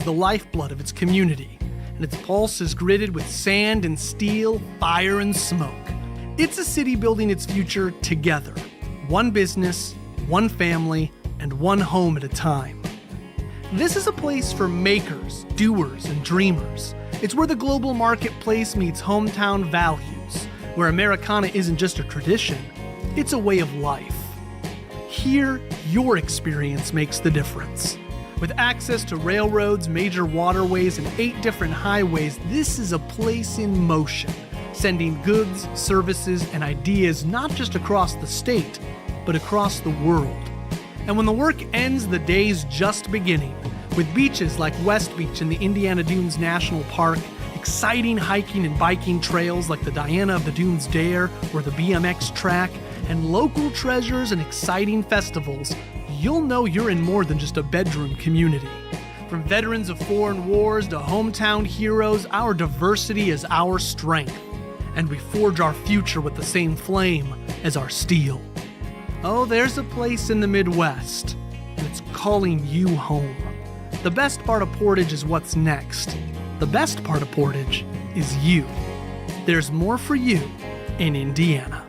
the lifeblood of its community, and its pulse is gritted with sand and steel, fire and smoke. It's a city building its future together, one business, one family, and one home at a time. This is a place for makers, doers, and dreamers. It's where the global marketplace meets hometown values, where Americana isn't just a tradition, it's a way of life. Here, your experience makes the difference. With access to railroads, major waterways, and 8 different highways, this is a place in motion, sending goods, services, and ideas not just across the state, but across the world. And when the work ends, the day's just beginning, with beaches like West Beach in the Indiana Dunes National Park, exciting hiking and biking trails like the Diana of the Dunes Dare or the BMX track, and local treasures and exciting festivals, you'll know you're in more than just a bedroom community. From veterans of foreign wars to hometown heroes, our diversity is our strength, and we forge our future with the same flame as our steel. Oh, there's a place in the Midwest, and it's calling you home. The best part of Portage is what's next. The best part of Portage is you. There's more for you in Indiana.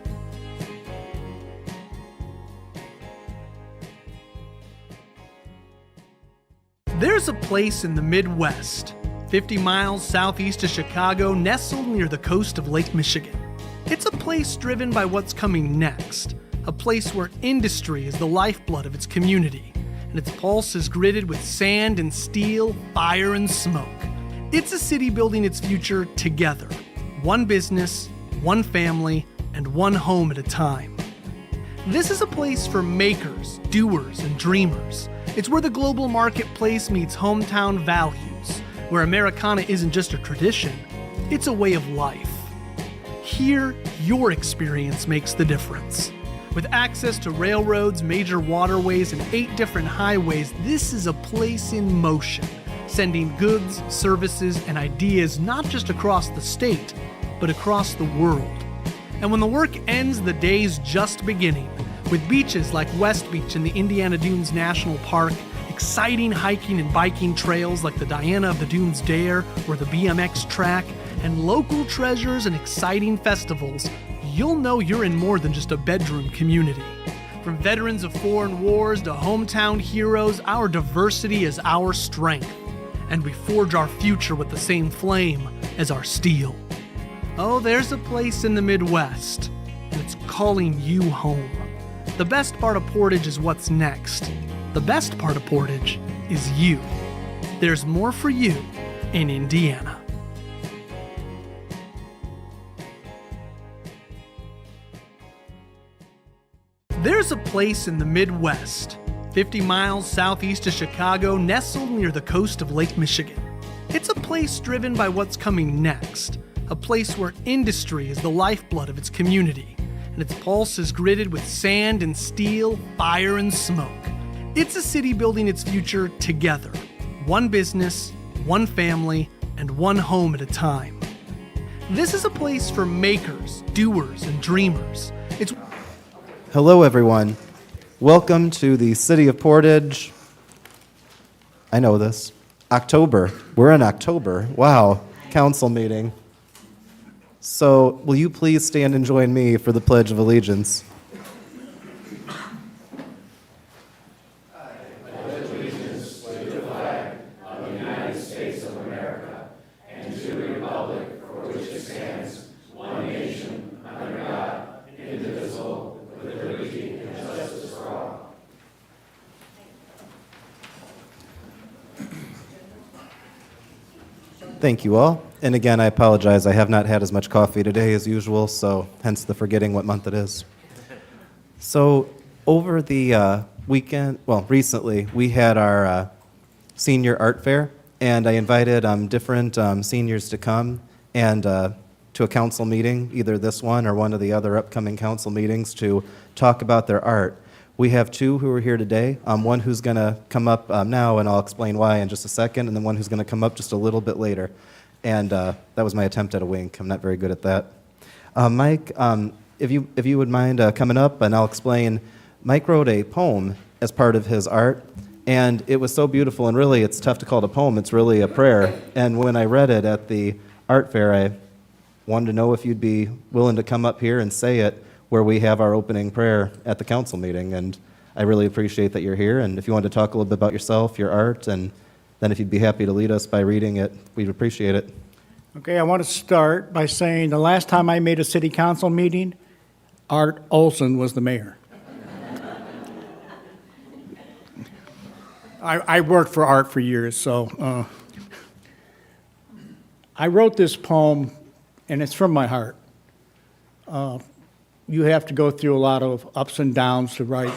There's a place in the Midwest, 50 miles southeast of Chicago, nestled near the coast of Lake Michigan. It's a place driven by what's coming next, a place where industry is the lifeblood of its community, and its pulse is gritted with sand and steel, fire and smoke. It's a city building its future together, one business, one family, and one home at a time. This is a place for makers, doers, and dreamers. It's where the global marketplace meets hometown values, where Americana isn't just a tradition, it's a way of life. Here, your experience makes the difference. With access to railroads, major waterways, and 8 different highways, this is a place in motion, sending goods, services, and ideas not just across the state, but across the world. And when the work ends, the day's just beginning, with beaches like West Beach in the Indiana Dunes National Park, exciting hiking and biking trails like the Diana of the Dunes Dare or the BMX track, and local treasures and exciting festivals, you'll know you're in more than just a bedroom community. From veterans of foreign wars to hometown heroes, our diversity is our strength, and we forge our future with the same flame as our steel. Oh, there's a place in the Midwest, and it's calling you home. The best part of Portage is what's next. The best part of Portage is you. There's more for you in Indiana. There's a place in the Midwest, 50 miles southeast of Chicago, nestled near the coast of Lake Michigan. It's a place driven by what's coming next, a place where industry is the lifeblood of its community, and its pulse is gritted with sand and steel, fire and smoke. It's a city building its future together, one business, one family, and one home at a time. This is a place for makers, doers, and dreamers. Hello, everyone. Welcome to the City of Portage. I know this. October. We're in October. Wow. Council meeting. So, will you please stand and join me for the Pledge of Allegiance? Thank you all. And again, I apologize. I have not had as much coffee today as usual, so hence the forgetting what month it is. So over the weekend, well, recently, we had our senior art fair, and I invited different seniors to come and to a council meeting, either this one or one of the other upcoming council meetings, to talk about their art. We have 2 who are here today, one who's going to come up now, and I'll explain why in just a second, and then one who's going to come up just a little bit later. And that was my attempt at a wink. I'm not very good at that. Mike, if you would mind coming up, and I'll explain. Mike wrote a poem as part of his art, And it was so beautiful, and really it's tough to call it a poem, it's really a prayer. And when I read it at the art fair, I wanted to know if you'd be willing to come up here and say it where we have our opening prayer at the council meeting. And I really appreciate that you're here, and if you want to talk a little bit about yourself, your art, and then if you'd be happy to lead us by reading it, we'd appreciate it. Okay, I want to start by saying the last time I made a city council meeting, Art Olson was the mayor. I worked for Art for years, so I wrote this poem, and it's from my heart. You have to go through a lot of ups and downs to write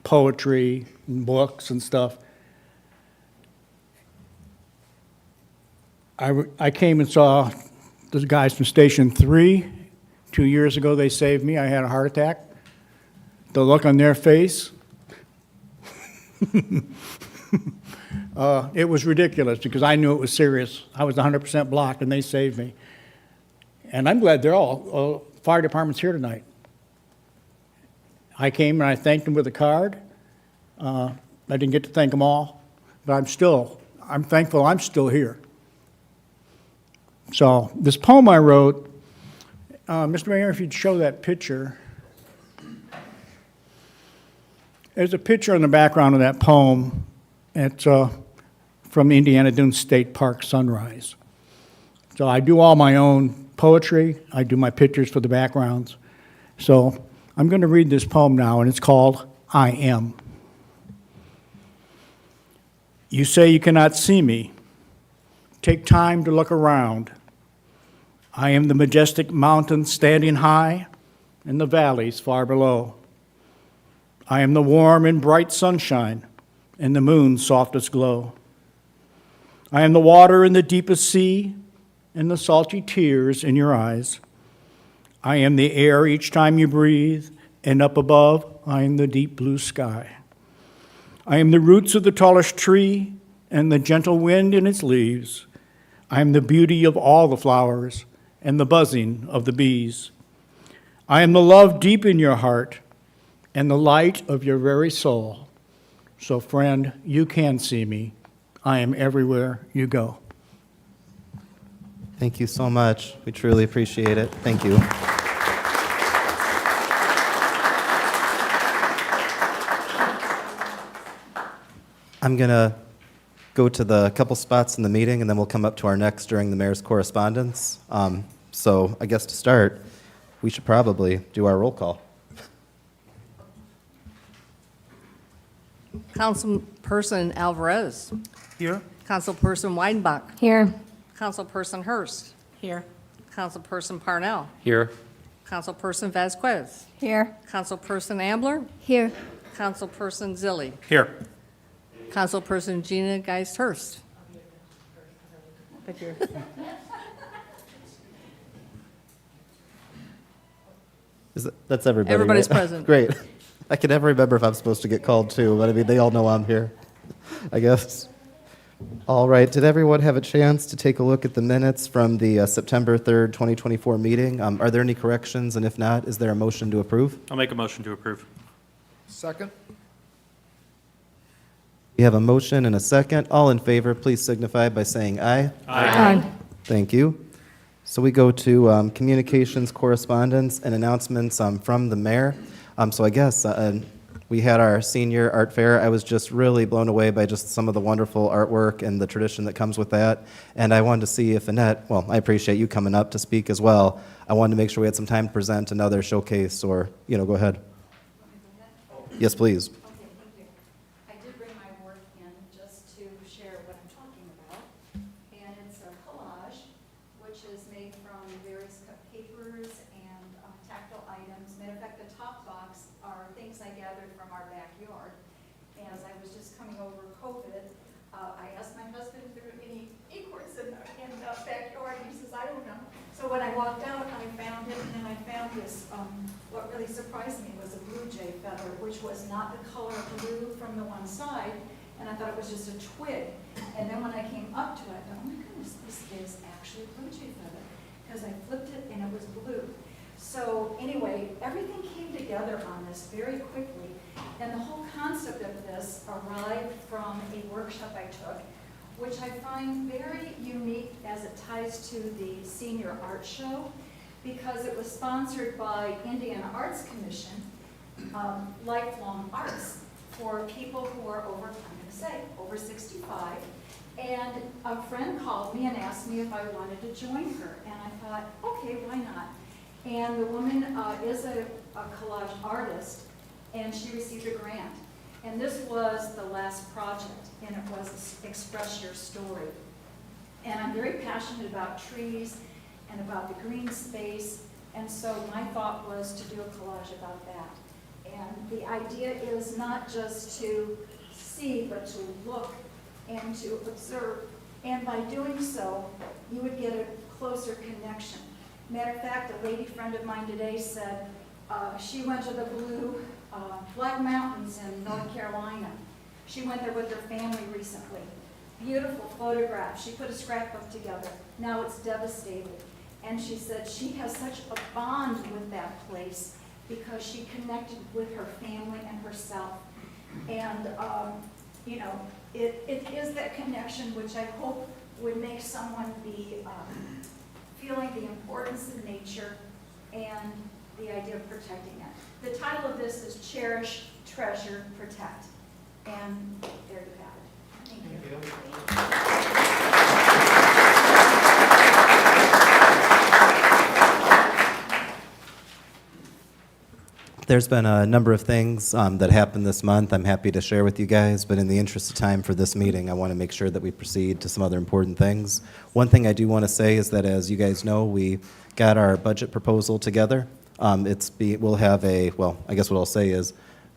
poetry and books and stuff. I came and saw the guys from Station 3 2 years ago. They saved me. I had a heart attack. The look on their face, it was ridiculous because I knew it was serious. I was 100% blocked, and they saved me. And I'm glad they're all fire department's here tonight. I came and I thanked them with a card. I didn't get to thank them all, but I'm thankful I'm still here. So this poem I wrote, Mr. Mayor, if you'd show that picture. There's a picture in the background of that poem. It's from the Indiana Dunes State Park sunrise. So I do all my own poetry. I do my pictures for the backgrounds. So I'm going to read this poem now, and it's called I Am. You say you cannot see me. Take time to look around. I am the majestic mountain standing high and the valleys far below. I am the warm and bright sunshine and the moon's softest glow. I am the water in the deepest sea and the salty tears in your eyes. I am the air each time you breathe, and up above, I am the deep blue sky. I am the roots of the tallest tree and the gentle wind in its leaves. I am the beauty of all the flowers and the buzzing of the bees. I am the love deep in your heart and the light of your very soul. So, friend, you can see me. I am everywhere you go. Thank you so much. We truly appreciate it. Thank you. I'm going to go to the couple spots in the meeting, and then we'll come up to our next during the mayor's correspondence. So I guess to start, we should probably do our roll call. Councilperson Alvarez. Here? Councilperson Weidenbach. Here. Councilperson Hurst. Here. Councilperson Parnell. Here. Councilperson Vasquez. Here. Councilperson Ambler. Here. Councilperson Zilli. Here. Councilperson Gina Geist-Hurst. That's everybody. Everybody's right? present. Great. I can never remember if I'm supposed to get called too, but I mean, they all know I'm here, I guess. All right. Did everyone have a chance to take a look at the minutes from the September 3rd, 2024 meeting? Are there any corrections? And if not, is there a motion to approve? I'll make a motion to approve. Second? We have a motion and a second. All in favor, please signify by saying aye. Aye. Thank you. So we go to communications, correspondence, and announcements from the mayor. So I guess we had our senior art fair. I was just really blown away by just some of the wonderful artwork and the tradition that comes with that. And I wanted to see if Annette, well, I appreciate you coming up to speak as well. I wanted to make sure we had some time to present another showcase or, go ahead. Yes, please. I did bring my work in just to share what I'm talking about. And it's a collage, which is made from various cut papers and tactile items. Matter of fact, the top box are things I gathered from our backyard. As I was just coming over COVID, I asked my husband if there were any acorns in the backyard. He says, I don't know. So when I walked out, I found it, and then I found this, what really surprised me was a blue jay feather, which was not the color blue from the one side, and I thought it was just a twig. And then when I came up to it, I thought, oh my goodness, this is actually a blue jay feather, because I flipped it and it was blue. So anyway, everything came together on this very quickly, And the whole concept of this arrived from a workshop I took, which I find very unique as it ties to the Senior Art Show, because it was sponsored by Indiana Arts Commission, Lifelong Arts, for people who are over, I'm going to say, over 65. And a friend called me and asked me if I wanted to join her. And I thought, okay, why not? And the woman is a collage artist, and she received a grant. And this was the last project, and it was Express Your Story. And I'm very passionate about trees and about the green space, and so my thought was to do a collage about that. And the idea is not just to see, but to look and to observe. And by doing so, you would get a closer connection. Matter of fact, a lady friend of mine today said she went to the Blue Flag Mountains in North Carolina. She went there with her family recently. Beautiful photograph. She put a scrapbook together. Now it's devastated. And she said she has such a bond with that place because she connected with her family and herself. And, you know, it is that connection which I hope would make someone be feeling the importance of nature and the idea of protecting it. The title of this is Cherish, Treasure, Protect. And there you have it. Thank you. There's been a number of things that happened this month I'm happy to share with you guys, but in the interest of time for this meeting, I want to make sure that we proceed to some other important things. One thing I do want to say is that, as you guys know, we got our budget proposal together. We'll have I guess what I'll say is,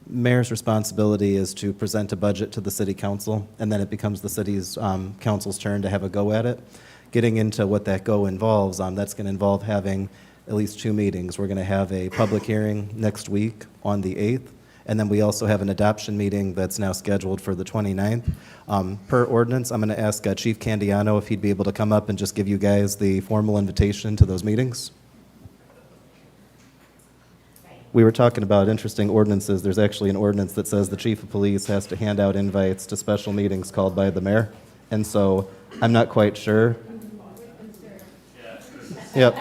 mayor's responsibility is to present a budget to the city council, and then it becomes the city's council's turn to have a go at it. Getting into what that go involves, that's going to involve having at least 2 meetings. We're going to have a public hearing next week on the 8th, and then we also have an adoption meeting that's now scheduled for the 29th. Per ordinance, I'm going to ask Chief Candiano if he'd be able to come up and just give you guys the formal invitation to those meetings. We were talking about interesting ordinances. There's actually an ordinance that says the chief of police has to hand out invites to special meetings called by the mayor, and so I'm not quite sure. Yep.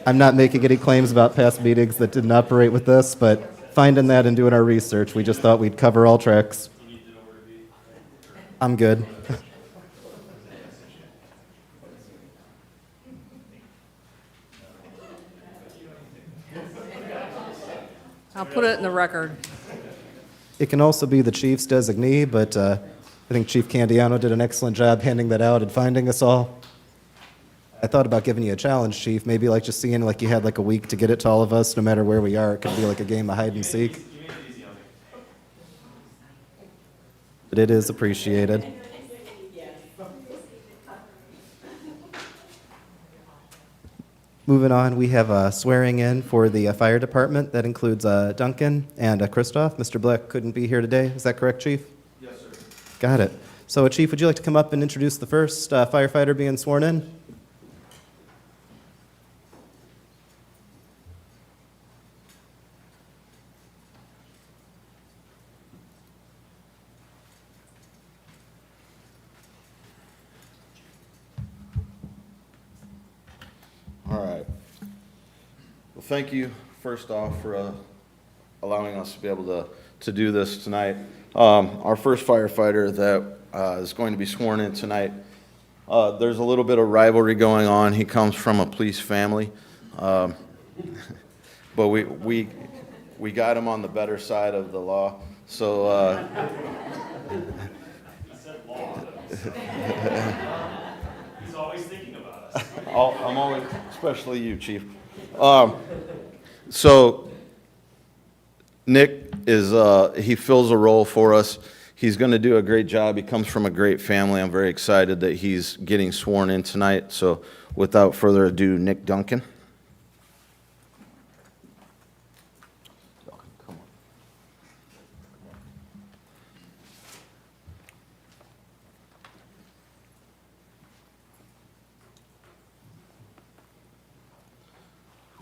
I'm not making any claims about past meetings that didn't operate with this, but finding that and doing our research, we just thought we'd cover all tracks. I'm good. I'll put it in the record. It can also be the chief's designee, but I think Chief Candiano did an excellent job handing that out and finding us all. I thought about giving you a challenge, Chief, maybe like just seeing like you had like a week to get it to all of us, no matter where we are. It could be like a game of hide and seek. But it is appreciated. Moving on, we have a swearing in for the fire department. That includes Duncan and Christoph. Mr. Black couldn't be here today. Is that correct, Chief? Yes, sir. Got it. So, Chief, would you like to come up and introduce the first firefighter being sworn in? All right. Well, thank you, first off, for allowing us to be able to do this tonight. Our first firefighter that is going to be sworn in tonight, there's a little bit of rivalry going on. He comes from a police family, but we got him on the better side of the law. So. He's always thinking about us. I'm always, especially you, Chief. So Nick he fills a role for us. He's going to do a great job. He comes from a great family. I'm very excited that he's getting sworn in tonight. So without further ado, Nick Duncan. Come on.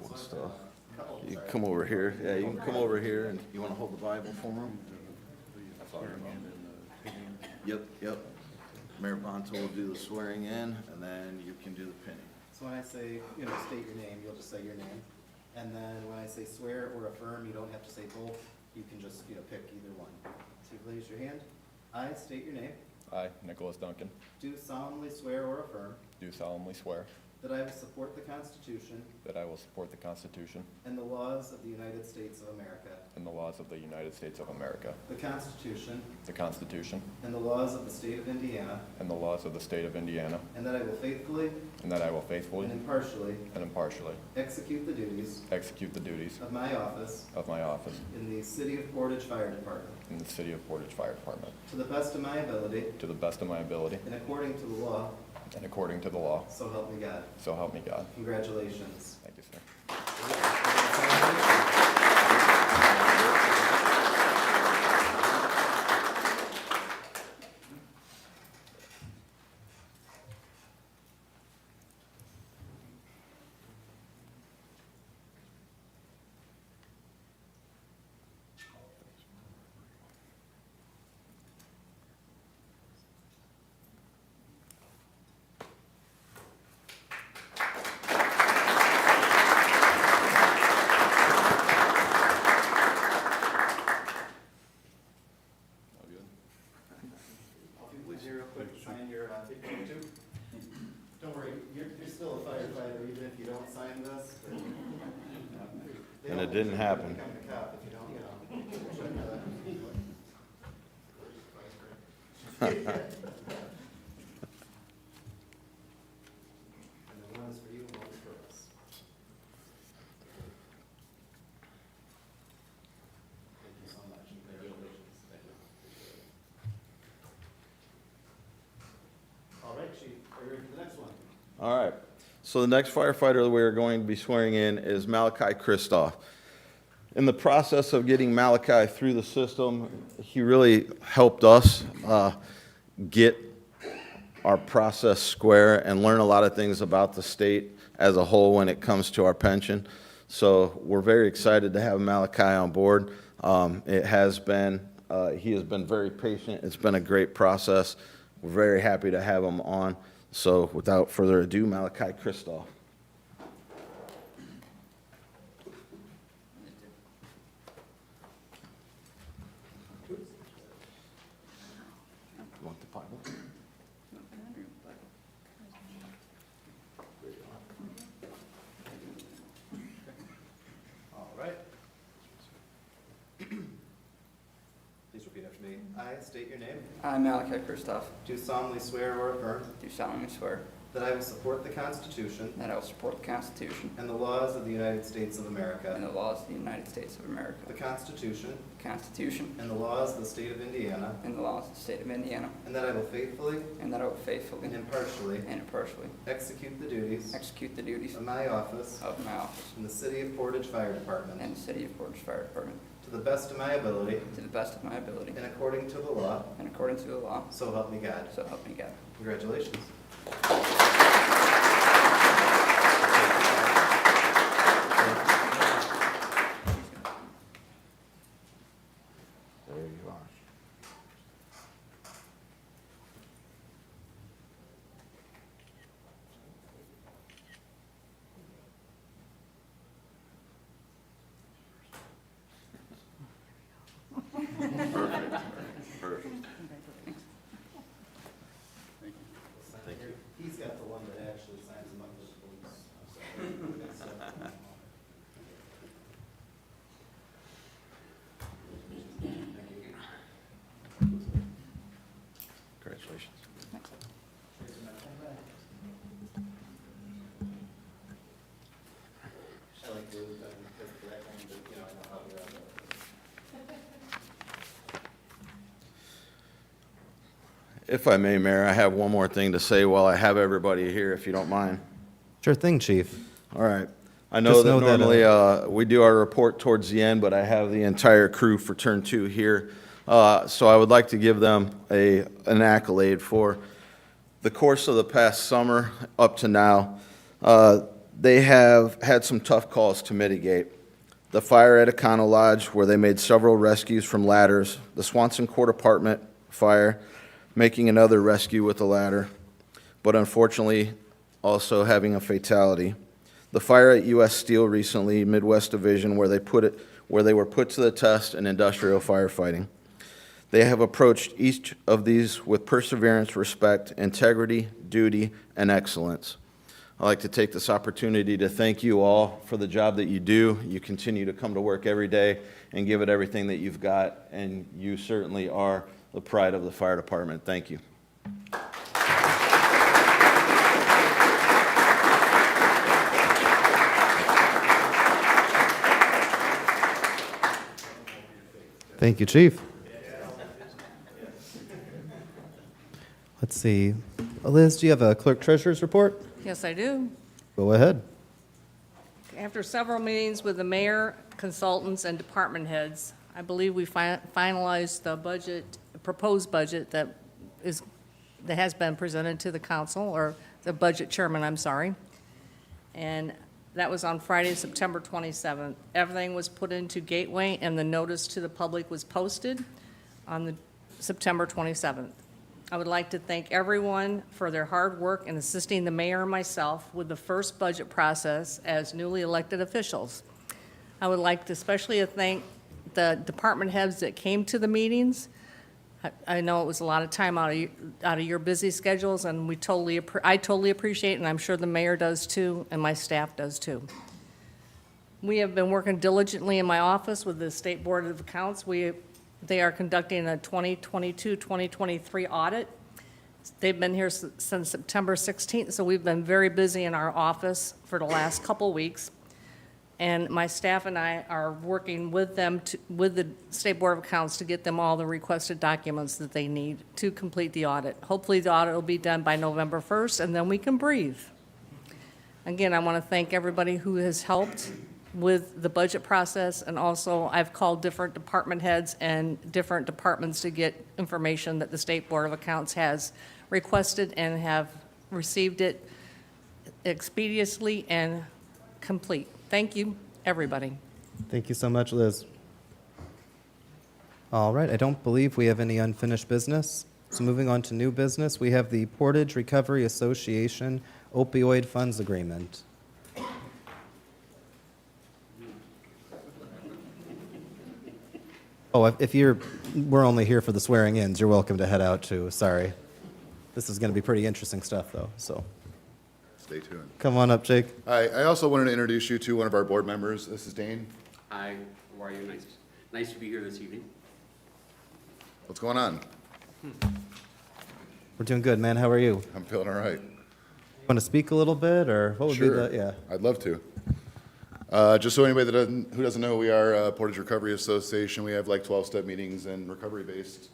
Cool stuff. You can come over here. Yeah, you can come over here, and you want to hold the Bible for him? Yep. Mayor Bonto will do the swearing in, and then you can do the pinning. So when I say, state your name, you'll just say your name. And then when I say swear or affirm, you don't have to say both. You can just, pick either one. So you raise your hand. I state your name. I, Nicholas Duncan, Do solemnly swear or affirm do solemnly swear that I will support the Constitution that I will support the Constitution and the laws of the United States of America, and the laws of the United States of America, the Constitution the Constitution and the laws of the State of Indiana, and the laws of the State of Indiana, and that I will faithfully and that I will faithfully and impartially and impartially execute the duties execute the duties of my office of my office in the City of Portage Fire Department in the City of Portage Fire Department to the best of my ability to the best of my ability and according to the law, and according to the law, so help me God. so help me God. Congratulations. Thank you, sir. If you please here real quick, sign your, don't worry, you're still a firefighter even if you don't sign this. And it didn't happen. Become a cop if you don't, And then one is for you and one is for us. Thank you so much. Congratulations. Thank you. All right, Chief, are you ready for the next one? All right. So the next firefighter that we're going to be swearing in is Malachi Kristoff. In the process of getting Malachi through the system, he really helped us get our process square and learn a lot of things about the state as a whole when it comes to our pension. So we're very excited to have Malachi on board. He has been very patient. It's been a great process. We're very happy to have him on. So without further ado, Malachi Kristoff. You want the Bible? All right. Please repeat after me. I state your name. I, Malachi Kristoff, Do solemnly swear or affirm do solemnly swear that I will support the Constitution that I will support the Constitution and the laws of the United States of America, and the laws of the United States of America, the Constitution the Constitution and the laws of the State of Indiana, and the laws of the State of Indiana, and that I will faithfully and that I will faithfully and impartially and impartially execute the duties execute the duties of my office of my office in the City of Portage Fire Department and the City of Portage Fire Department to the best of my ability to the best of my ability and according to the law, and according to the law, so help me God. so help me God. Congratulations. There you are. Perfect. He's got the one that actually signs them up with the police. Congratulations. I like blue, because of that one, but, I know how we're on If I may, Mayor, I have one more thing to say while I have everybody here, if you don't mind. Sure thing, Chief. All right. I know Just that know that, normally we do our report towards the end, but I have the entire crew for Turn 2 here. So I would like to give them an accolade for the course of the past summer up to now. They have had some tough calls to mitigate. the fire at Econo Lodge, where they made several rescues from ladders, the Swanson Court Apartment fire, making another rescue with a ladder, but unfortunately also having a fatality. The fire at U.S. Steel recently, Midwest Division, where they were put to the test in industrial firefighting. They have approached each of these with perseverance, respect, integrity, duty, and excellence. I'd like to take this opportunity to thank you all for the job that you do. You continue to come to work every day and give it everything that you've got, and you certainly are the pride of the fire department. Thank you. Thank you, Chief. Let's see. Liz, do you have a clerk treasurer's report? Yes, I do. Go ahead. After several meetings with the mayor, consultants, and department heads, I believe we finalized the budget, proposed budget that has been presented to the council, or the budget chairman, I'm sorry. And that was on Friday, September 27th. Everything was put into Gateway, and the notice to the public was posted on the September 27th. I would like to thank everyone for their hard work in assisting the mayor and myself with the first budget process as newly elected officials. I would like to especially thank the department heads that came to the meetings. I know it was a lot of time out of your busy schedules, and I totally appreciate it, and I'm sure the mayor does too, and my staff does too. We have been working diligently in my office with the State Board of Accounts. They are conducting a 2022-2023 audit. They've been here since September 16th, so we've been very busy in our office for the last couple weeks. And my staff and I are working with them, with the State Board of Accounts, to get them all the requested documents that they need to complete the audit. Hopefully the audit will be done by November 1st, and then we can breathe. Again, I want to thank everybody who has helped with the budget process, and also I've called different department heads and different departments to get information that the State Board of Accounts has requested and have received it expeditiously and complete. Thank you, everybody. Thank you so much, Liz. All right, I don't believe we have any unfinished business. So moving on to new business, we have the Portage Recovery Association Opioid Funds Agreement. Oh, we're only here for the swearing-ins, you're welcome to head out too, sorry. This is going to be pretty interesting stuff, though, so. Stay tuned. Come on up, Jake. Hi, I also wanted to introduce you to one of our board members. This is Dane. Hi, how are you? Nice to be here this evening. What's going on? We're doing good, man. How are you? I'm feeling all right. Want to speak a little bit, or what would be Sure. the, yeah. I'd love to. Just so anybody who doesn't know, we are Portage Recovery Association. We have like 12-step meetings and recovery-based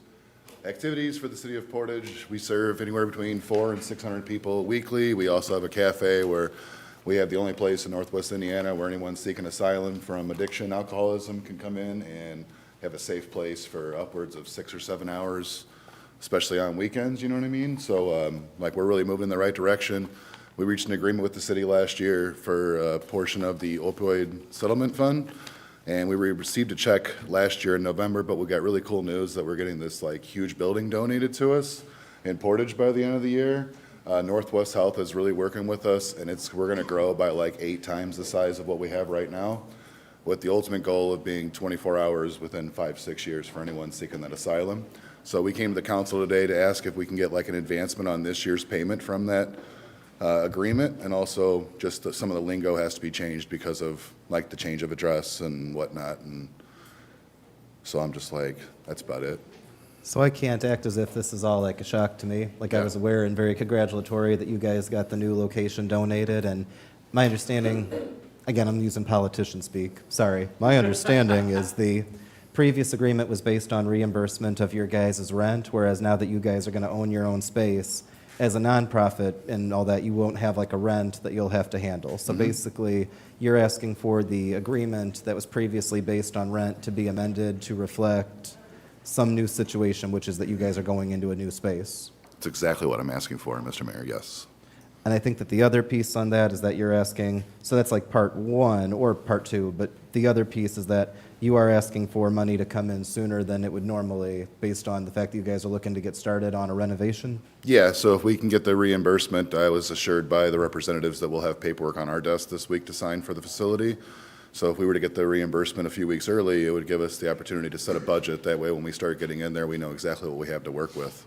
activities for the city of Portage. We serve anywhere between 400 and 600 people weekly. We also have a cafe where we have the only place in Northwest Indiana where anyone seeking asylum from addiction, alcoholism can come in and have a safe place for upwards of 6 or 7 hours, especially on weekends, you know what I mean? So like we're really moving in the right direction. We reached an agreement with the city last year for a portion of the opioid settlement fund. And we received a check last year in November, but we got really cool news that we're getting this like huge building donated to us in Portage by the end of the year. Northwest Health is really working with us, and we're gonna grow by like 8 times the size of what we have right now, with the ultimate goal of being 24 hours within 5-6 years for anyone seeking that asylum. So we came to the council today to ask if we can get like an advancement on this year's payment from that agreement, and also just some of the lingo has to be changed because of like the change of address and whatnot, and so I'm just like, that's about it. So I can't act as if this is all like a shock to me. Like, I was aware and very congratulatory that you guys got the new location donated, and my understanding, again, I'm using politician speak, sorry. My understanding is the previous agreement was based on reimbursement of your guys' rent, whereas now that you guys are gonna own your own space, as a nonprofit and all that, you won't have like a rent that you'll have to handle. So basically, you're asking for the agreement that was previously based on rent to be amended to reflect some new situation, which is that you guys are going into a new space. It's exactly what I'm asking for, Mr. Mayor, yes. And I think that the other piece on that is that you're asking, so that's like part one or part two, but the other piece is that you are asking for money to come in sooner than it would normally, based on the fact that you guys are looking to get started on a renovation? Yeah, so if we can get the reimbursement, I was assured by the representatives that we'll have paperwork on our desk this week to sign for the facility. So if we were to get the reimbursement a few weeks early, it would give us the opportunity to set a budget. That way, when we start getting in there, we know exactly what we have to work with.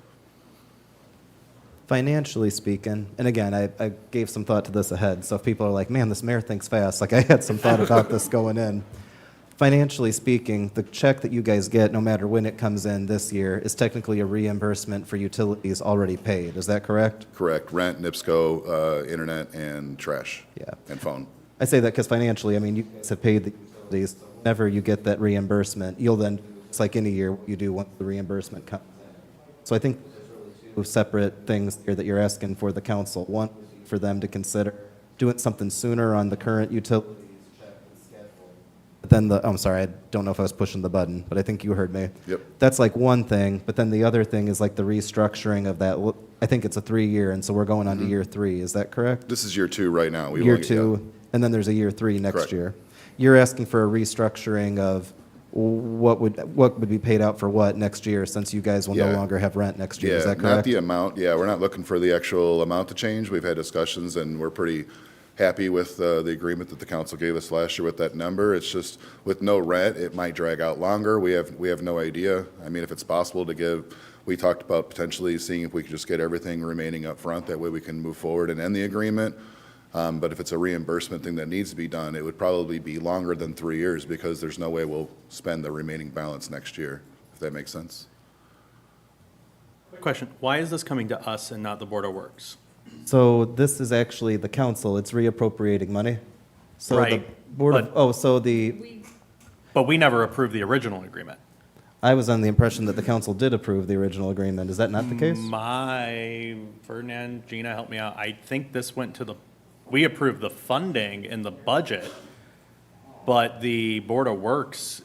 Financially speaking, and again, I gave some thought to this ahead, so if people are like, man, this mayor thinks fast, like I had some thought about this going in. Financially speaking, the check that you guys get, no matter when it comes in this year, is technically a reimbursement for utilities already paid. Is that correct? Correct. Rent, NIPSCO, internet, and trash. Yeah. And phone. I say that because financially, I mean, you guys have paid the utilities. Whenever you get that reimbursement, you'll then, it's like any year you do once the reimbursement comes in. So I think two separate things here that you're asking for the council. One, for them to consider doing something sooner on the current utilities check and schedule. But then I'm sorry, I don't know if I was pushing the button, but I think you heard me. Yep. That's like one thing, but then the other thing is like the restructuring of that. I think it's a 3-year, and so we're going on to year 3. Is that correct? This is year 2 right now. We Year only- 2, and then there's a year 3 next Correct. year. You're asking for a restructuring of what would be paid out for what next year, since you guys will no Yeah. longer have rent next year. Yeah, Is that not correct? the amount. Yeah, we're not looking for the actual amount to change. We've had discussions, and we're pretty happy with the agreement that the council gave us last year with that number. It's just with no rent, it might drag out longer. We have no idea. I mean, if it's possible to give, we talked about potentially seeing if we could just get everything remaining up front. That way we can move forward and end the agreement. But if it's a reimbursement thing that needs to be done, it would probably be longer than 3 years because there's no way we'll spend the remaining balance next year, if that makes sense. Question, why is this coming to us and not the Board of Works? So this is actually the council, it's reappropriating money. So the Right, board of, but- oh, so But we never approved the original agreement. I was on the impression that the council did approve the original agreement. Is that not the case? Ferdinand, Gina, help me out. I think this went to we approved the funding in the budget, but the Board of Works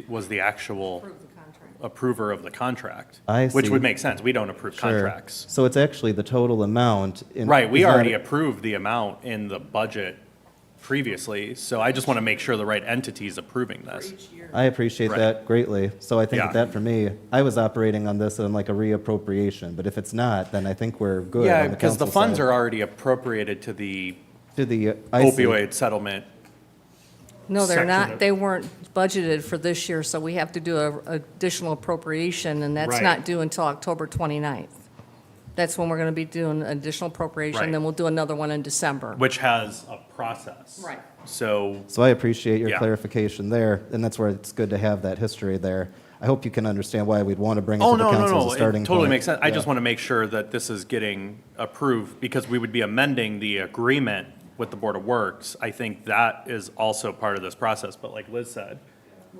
was the actual Approve the contract. approver of the contract. I Which see. would make sense. We don't approve Sure. contracts. So it's actually the total amount. Right, we is that- already approved the amount in the budget previously, so I just want to make sure the right entity is approving this. I appreciate Right. that greatly. So I think Yeah. that for me, I was operating on this on like a reappropriation, but if it's not, then I think we're good Yeah, on the because the council funds side. are already appropriated to the To the, I see. opioid settlement. No, they're section not, of- they weren't budgeted for this year, so we have to do a additional appropriation, and that's Right. not due until October 29th. That's when we're going to be doing additional appropriation, Right. then we'll do another one in December. Which has a process. Right. So, So I appreciate your Yeah. clarification there, and that's where it's good to have that history there. I hope you can understand why we'd want to bring it oh, to the no, no, council as no, a it starting point. totally makes sense. I Yeah. just want to make sure that this is getting approved, because we would be amending the agreement with the Board of Works. I think that is also part of this process, but like Liz said,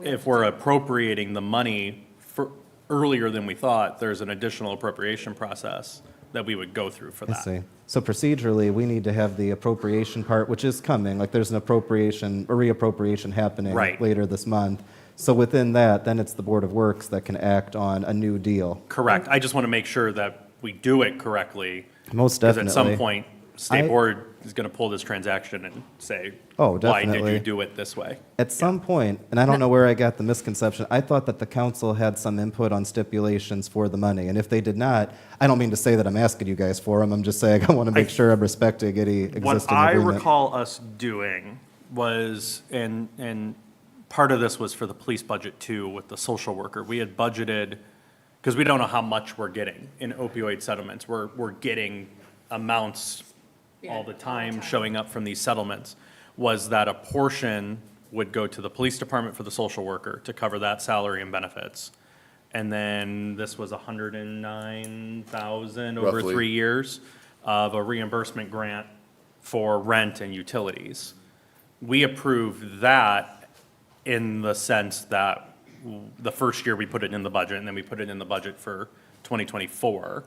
if we're appropriating the money for, earlier than we thought, there's an additional appropriation process that we would go through for I that. see. So procedurally, we need to have the appropriation part, which is coming, like there's an appropriation, a reappropriation happening Right. later this month. So within that, then it's the Board of Works that can act on a new deal. Correct. I just want to make sure that we do it correctly. Most Because at some definitely. point, State I- Board is going to pull this transaction and say, Oh, why did definitely. you do it this way? At some point, and I don't know where I got the misconception, I thought that the council had some input on stipulations for the money, and if they did not, I don't mean to say that I'm asking you guys for them, I'm just saying I want to make sure I'm respecting any existing What I agreement. recall us doing was, and part of this was for the police budget too, with the social worker. We had budgeted, because we don't know how much we're getting in opioid settlements. We're getting amounts all the time showing up from these settlements, was that a portion would go to the police department for the social worker to cover that salary and benefits. And then this was 109,000 over Roughly. 3 years of a reimbursement grant for rent and utilities. We approved that in the sense that the first year we put it in the budget, and then we put it in the budget for 2024,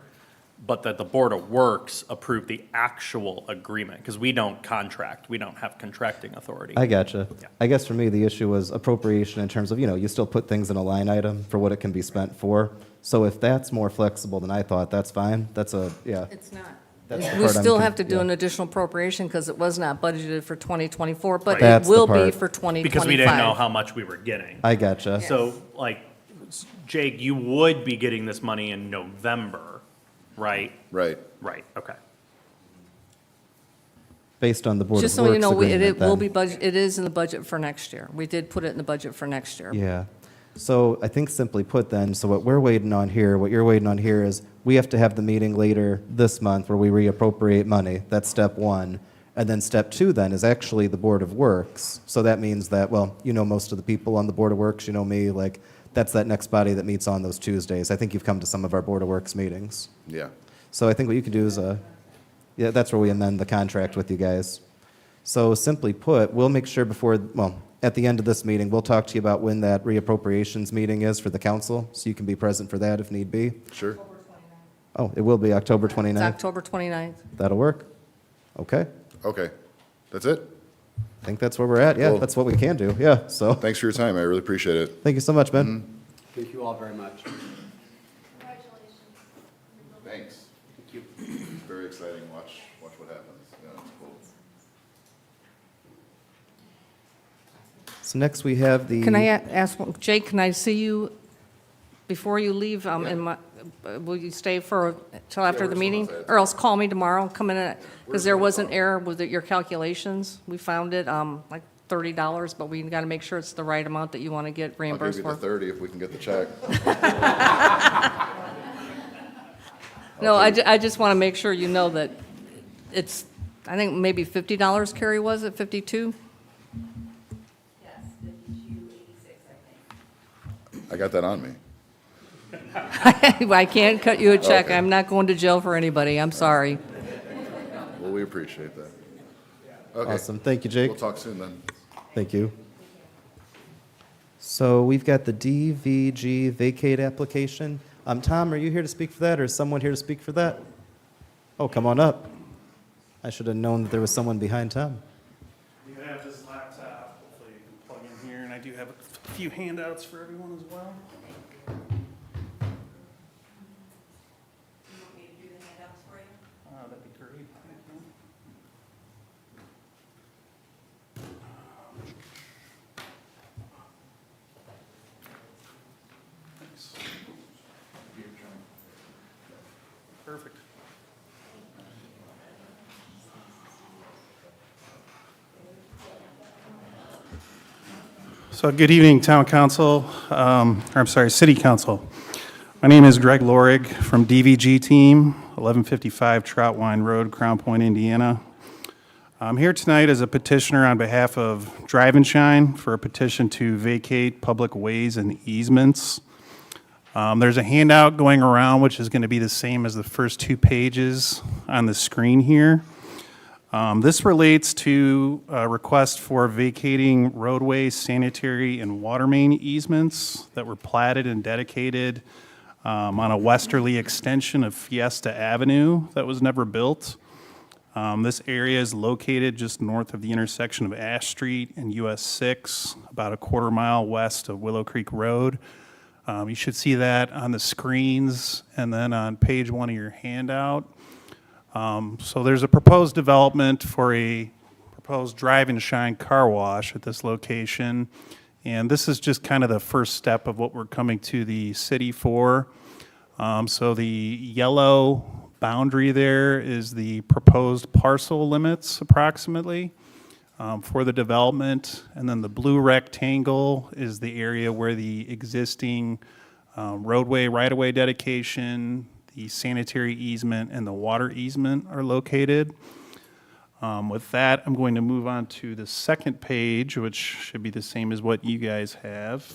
but that the Board of Works approved the actual agreement, because we don't contract, we don't have contracting authority. I gotcha. Yeah. I guess for me, the issue was appropriation in terms of, you still put things in a line item for what it can be spent for. So if that's more flexible than I thought, that's fine. Yeah. It's not. That's the We part I'm still con- have to do yeah. an additional appropriation because it was not budgeted for 2024, but it That's the will be part. for 2025. Because we didn't know how much we were getting. I gotcha. So, like, Jake, you would be getting this money in November, right? Right. Right, okay. Based on the Board of Just Works so you know, agreement, it will then. be budget, it is in the budget for next year. We did put it in the budget for next year. Yeah. So I think simply put then, so what we're waiting on here, what you're waiting on here is we have to have the meeting later this month where we reappropriate money. That's step one. And then step two then is actually the Board of Works. So that means that, well, you know most of the people on the Board of Works, you know me, like, that's that next body that meets on those Tuesdays. I think you've come to some of our Board of Works meetings. Yeah. So I think what you can do is, yeah, that's where we amend the contract with you guys. So simply put, we'll make sure before, well, at the end of this meeting, we'll talk to you about when that reappropriations meeting is for the council, so you can be present for that if need be. Sure. Oh, it will be October It's 29th? October 29th. That'll work? Okay. Okay. That's it? I think that's where we're at, yeah, Cool. that's what we can do, yeah, so, Thanks for your time. I really appreciate it. thank you so much, Ben. Thank you all very much. Congratulations. Thanks. Thank you. It's very exciting. Watch what happens. Yeah, it's cool. So next we have the. Can I ask, Jake, can I see you before you leave? Will you stay till after we're the still meeting? outside. Or else call me tomorrow, come in, because there was an error with your calculations. We found it, like $30, but we got to make sure it's the right amount that you want to get I'll give reimbursed you the for. 30 if we can get the check. No, I just want to make sure you know that it's, I think maybe $50, Carrie, was it, 52? I got that on me. I can't cut you a check. Okay. I'm not going to jail for anybody. I'm sorry. Well, we appreciate that. Okay. Awesome, thank you, Jake. We'll talk soon then. Thank you. So we've got the DVG vacate application. Tom, are you here to speak for that, or is someone here to speak for that? Oh, come on up. I should have known that there was someone behind Tom. You have this laptop, hopefully you can plug in here, and I do have a few handouts for everyone as well. That'd be great. Thank you. Thanks. Perfect. So good evening, Town Council, City Council. My name is Greg Lorig from DVG Team, 1155 Troutwine Road, Crown Point, Indiana. I'm here tonight as a petitioner on behalf of Drive and Shine for a petition to vacate public ways and easements. There's a handout going around which is going to be the same as the first two pages on the screen here. This relates to a request for vacating roadway, sanitary, and water main easements that were platted and dedicated on a westerly extension of Fiesta Avenue that was never built. This area is located just north of the intersection of Ash Street and US 6, about a quarter mile west of Willow Creek Road. You should see that on the screens and then on page one of your handout. So there's a proposed development for a proposed Drive and Shine car wash at this location. And this is just kind of the first step of what we're coming to the city for. So the yellow boundary there is the proposed parcel limits approximately for the development. And then the blue rectangle is the area where the existing roadway right-of-way dedication, the sanitary easement, and the water easement are located. With that, I'm going to move on to the second page, which should be the same as what you guys have.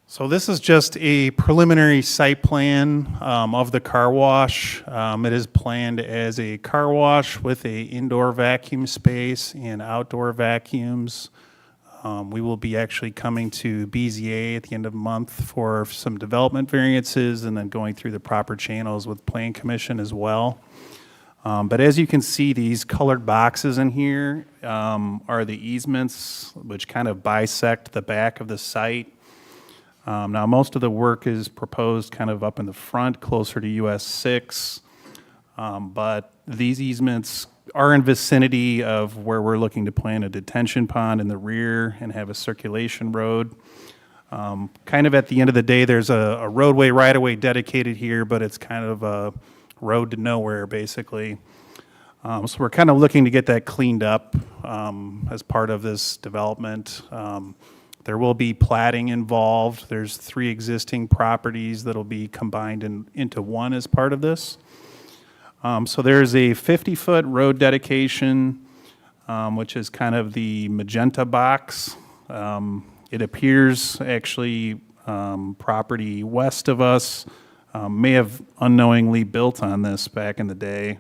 So this is just a preliminary site plan of the car wash. It is planned as a car wash with a indoor vacuum space and outdoor vacuums. We will be actually coming to BZA at the end of the month for some development variances and then going through the proper channels with Plan Commission as well. But as you can see, these colored boxes in here are the easements which kind of bisect the back of the site. Now, most of the work is proposed kind of up in the front, closer to US 6, but these easements are in vicinity of where we're looking to plant a detention pond in the rear and have a circulation road. Kind of at the end of the day, there's a roadway right-of-way dedicated here, but it's kind of a road to nowhere, basically. So we're kind of looking to get that cleaned up as part of this development. There will be plating involved. There's 3 existing properties that'll be combined into one as part of this. So there's a 50-foot road dedication, which is kind of the magenta box. It appears actually property west of us may have unknowingly built on this back in the day.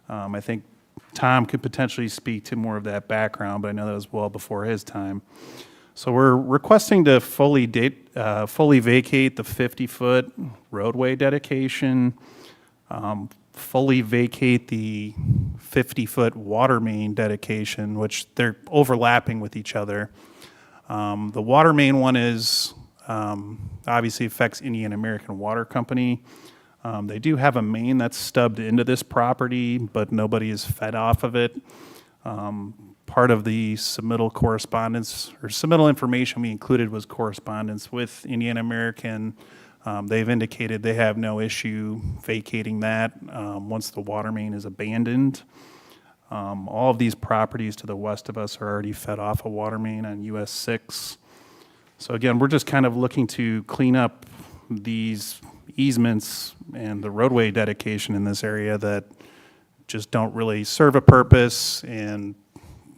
I think Tom could potentially speak to more of that background, but I know that was well before his time. So we're requesting to fully vacate the 50-foot roadway dedication, fully vacate the 50-foot water main dedication, which they're overlapping with each other. The water main one is obviously affects Indian American Water Company. They do have a main that's stubbed into this property, but nobody is fed off of it. Part of the submittal correspondence, or submittal information we included was correspondence with Indian American. They've indicated they have no issue vacating that once the water main is abandoned. All of these properties to the west of us are already fed off a water main on US 6. So again, we're just kind of looking to clean up these easements and the roadway dedication in this area that just don't really serve a purpose, and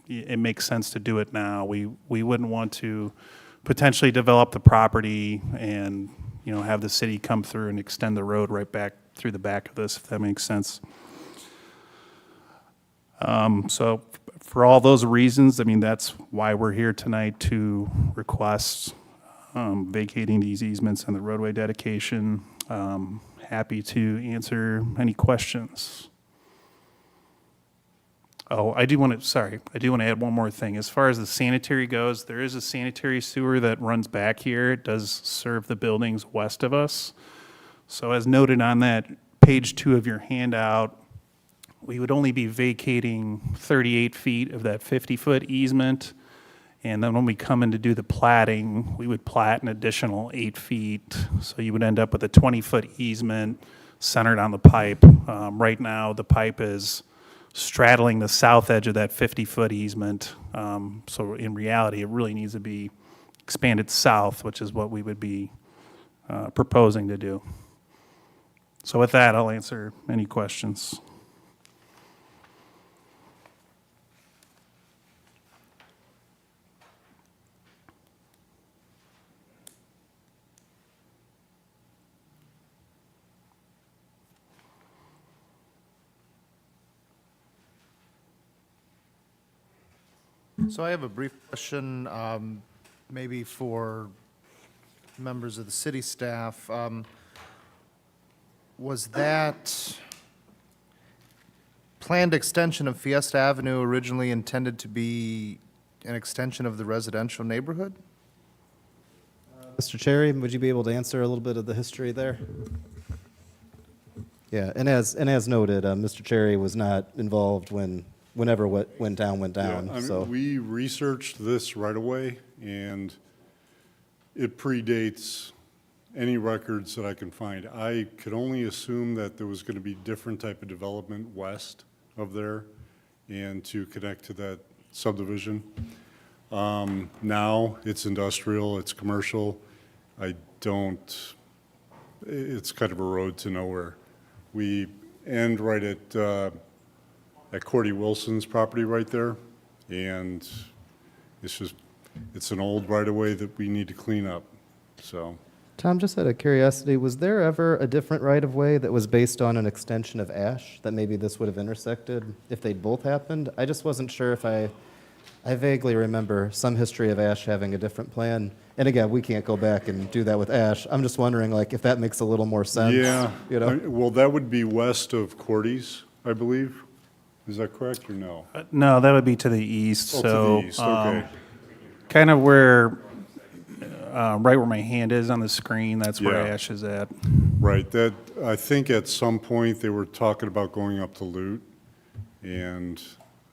it makes sense to do it now. We wouldn't want to potentially develop the property and, you know, have the city come through and extend the road right back through the back of this, if that makes sense. So for all those reasons, I mean, that's why we're here tonight, to request vacating these easements and the roadway dedication. Happy to answer any questions. Oh, I do want to add one more thing. As far as the sanitary goes, there is a sanitary sewer that runs back here. It does serve the buildings west of us. So as noted on that page 2 of your handout, we would only be vacating 38 feet of that 50-foot easement. And then when we come in to do the platting, we would plat an additional 8 feet. So you would end up with a 20-foot easement centered on the pipe. Right now, the pipe is straddling the south edge of that 50-foot easement. So in reality, it really needs to be expanded south, which is what we would be proposing to do. So with that, I'll answer any questions. So I have a brief question, maybe for members of the city staff. Was that planned extension of Fiesta Avenue originally intended to be an extension of the residential neighborhood? Mr. Cherry, would you be able to answer a little bit of the history there? Yeah, and as noted, Mr. Cherry was not involved whenever what went down, Yeah, I mean, so. we researched this right away, and it predates any records that I can find. I could only assume that there was going to be different type of development west of there and to connect to that subdivision. Now, it's industrial, it's commercial. It's kind of a road to nowhere. We end right at Cordy Wilson's property right there, and it's an old right-of-way that we need to clean up, so. Tom, just out of curiosity, was there ever a different right-of-way that was based on an extension of Ash that maybe this would have intersected if they'd both happened? I just wasn't sure if I vaguely remember some history of Ash having a different plan. And again, we can't go back and do that with Ash. I'm just wondering, like, if that makes a little more sense. Yeah, You know? well, that would be west of Cordy's, I believe. Is that correct, or no? No, that would be to the east. Oh, to So, the east, okay. kind of where right where my hand is on the screen, that's where Yeah. Ash is at. Right, that, I think at some point they were talking about going up to Lute, and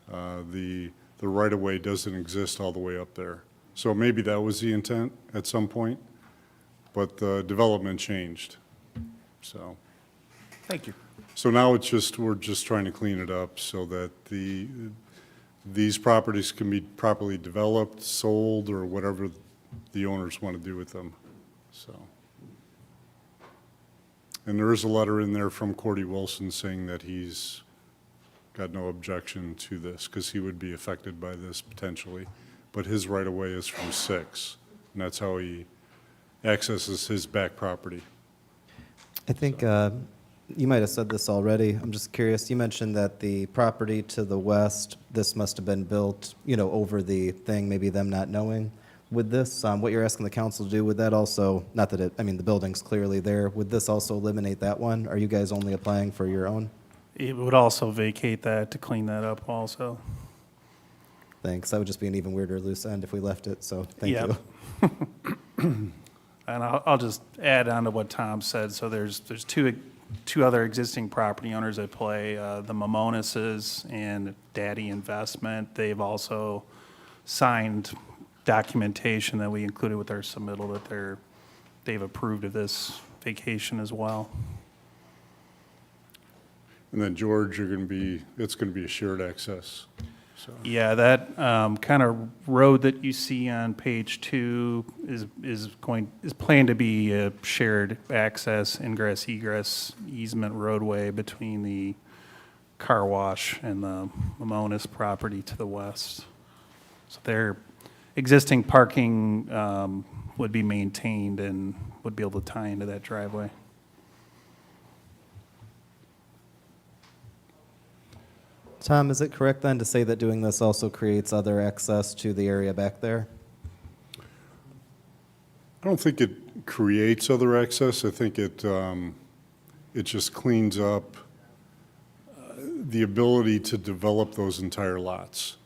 the right-of-way doesn't exist all the way up there. So maybe that was the intent at some point, but the development changed, so. Thank you. So now it's just, we're just trying to clean it up so that these properties can be properly developed, sold, or whatever the owners want to do with them, so. And there is a letter in there from Cordy Wilson saying that he's got no objection to this, because he would be affected by this potentially. But his right-of-way is from 6, and that's how he accesses his back property. I think you might have said this already. I'm just curious. You mentioned that the property to the west, this must have been built, over the thing, maybe them not knowing. Would this, what you're asking the council to do, would that also, not that the building's clearly there, would this also eliminate that one? Are you guys only applying for your own? It would also vacate that to clean that up also. Thanks. That would just be an even weirder loose end if we left it, so thank Yep. you. And I'll just add on to what Tom said. So there's two other existing property owners at play, the Mimoneses and Daddy Investment. They've also signed documentation that we included with our submittal that they've approved of this vacation as well. And then George, it's going to be a shared access, so. Yeah, that kind of road that you see on page 2 is planned to be a shared access, ingress, egress easement roadway between the car wash and the Mimones property to the west. So their existing parking would be maintained and would be able to tie into that driveway. Tom, is it correct then to say that doing this also creates other access to the area back there? I don't think it creates other access. I think it just cleans up the ability to develop those entire lots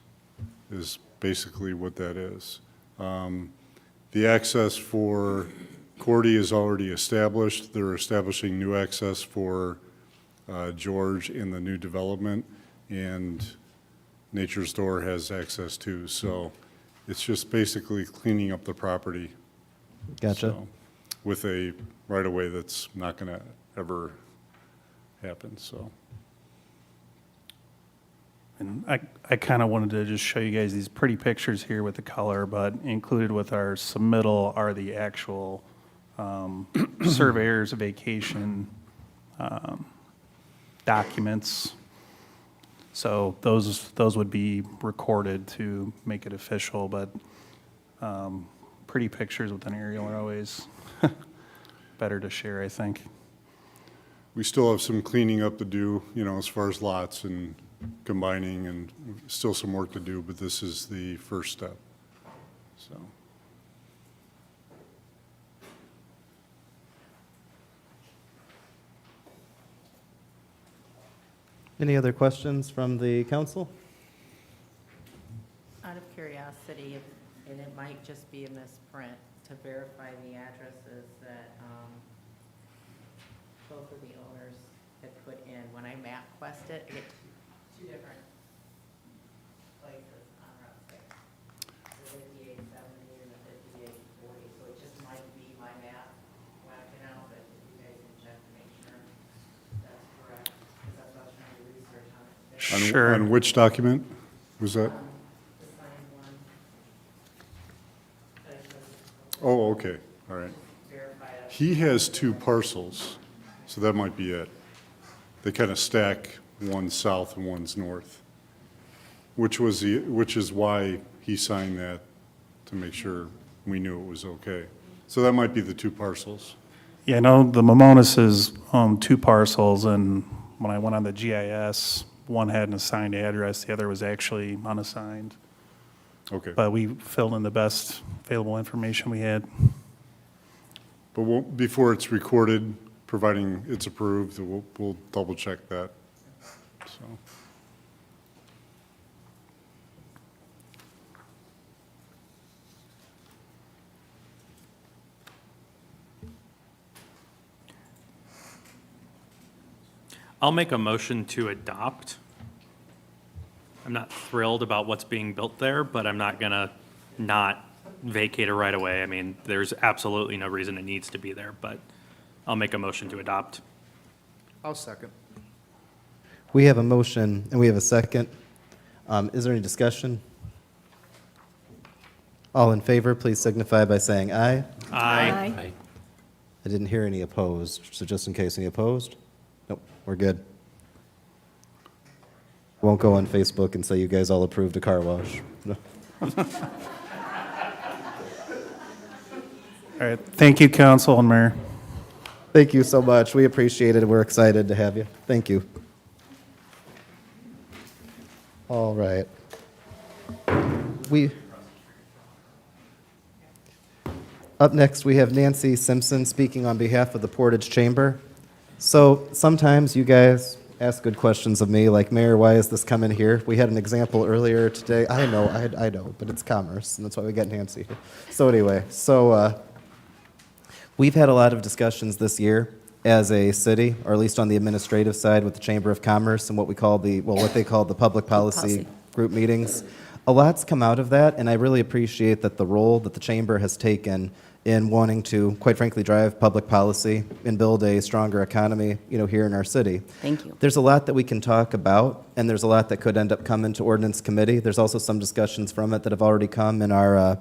is basically what that is. The access for Cordy is already established. They're establishing new access for George in the new development, and Nature's Door has access too. So it's just basically cleaning up the property. Gotcha. So, with a right-of-way that's not going to ever happen, so. And I kind of wanted to just show you guys these pretty pictures here with the color, but included with our submittal are the actual surveyor's vacation documents. So those would be recorded to make it official, but pretty pictures with an aerial are always better to share, I think. We still have some cleaning up to do, as far as lots and combining, and still some work to do, but this is the first step, so. Any other questions from the council? Out of curiosity, and it might just be a misprint, to verify the addresses that both of the owners had put in. When I map quest it, I get two different places on Route 6. The 5870 and the 5840, so it just might be my map whacking out, but if you guys can check to make sure that's correct, because that's what I was trying to research on it today. Sure. On which document was that? The signed one. That I showed you. Oh, okay, all right. Verify it. He has 2 parcels, so that might be it. They kind of stack, one's south and one's north, which is why he signed that, to make sure we knew it was okay. So that might be the 2 parcels. Yeah, I know the Mimoneses own 2 parcels, and when I went on the GIS, one had an assigned address, the other was actually unassigned. Okay. But we filled in the best available information we had. But before it's recorded, providing it's approved, we'll double check that, so. I'll make a motion to adopt. I'm not thrilled about what's being built there, but I'm not gonna not vacate it right away. I mean, there's absolutely no reason it needs to be there, but I'll make a motion to adopt. I'll second. We have a motion and we have a second. Is there any discussion? All in favor, please signify by saying aye. Aye. I didn't hear any opposed, so just in case, any opposed? Nope, we're good. Won't go on Facebook and say you guys all approved a car wash. No. All right, thank you, council and mayor. Thank you so much. We appreciate it. We're excited to have you. Thank you. All right. Up next, we have Nancy Simpson speaking on behalf of the Portage Chamber. So sometimes you guys ask good questions of me, like, Mayor, why is this coming here? We had an example earlier today. I know, but it's commerce, and that's why we got Nancy here. So anyway, we've had a lot of discussions this year as a city, or at least on the administrative side with the Chamber of Commerce and what they call the public policy group meetings. A lot's come out of that, and I really appreciate that the role that the Chamber has taken in wanting to, quite frankly, drive public policy and build a stronger economy, here in our city. Thank you. There's a lot that we can talk about, and there's a lot that could end up coming to ordinance committee. There's also some discussions from it that have already come in our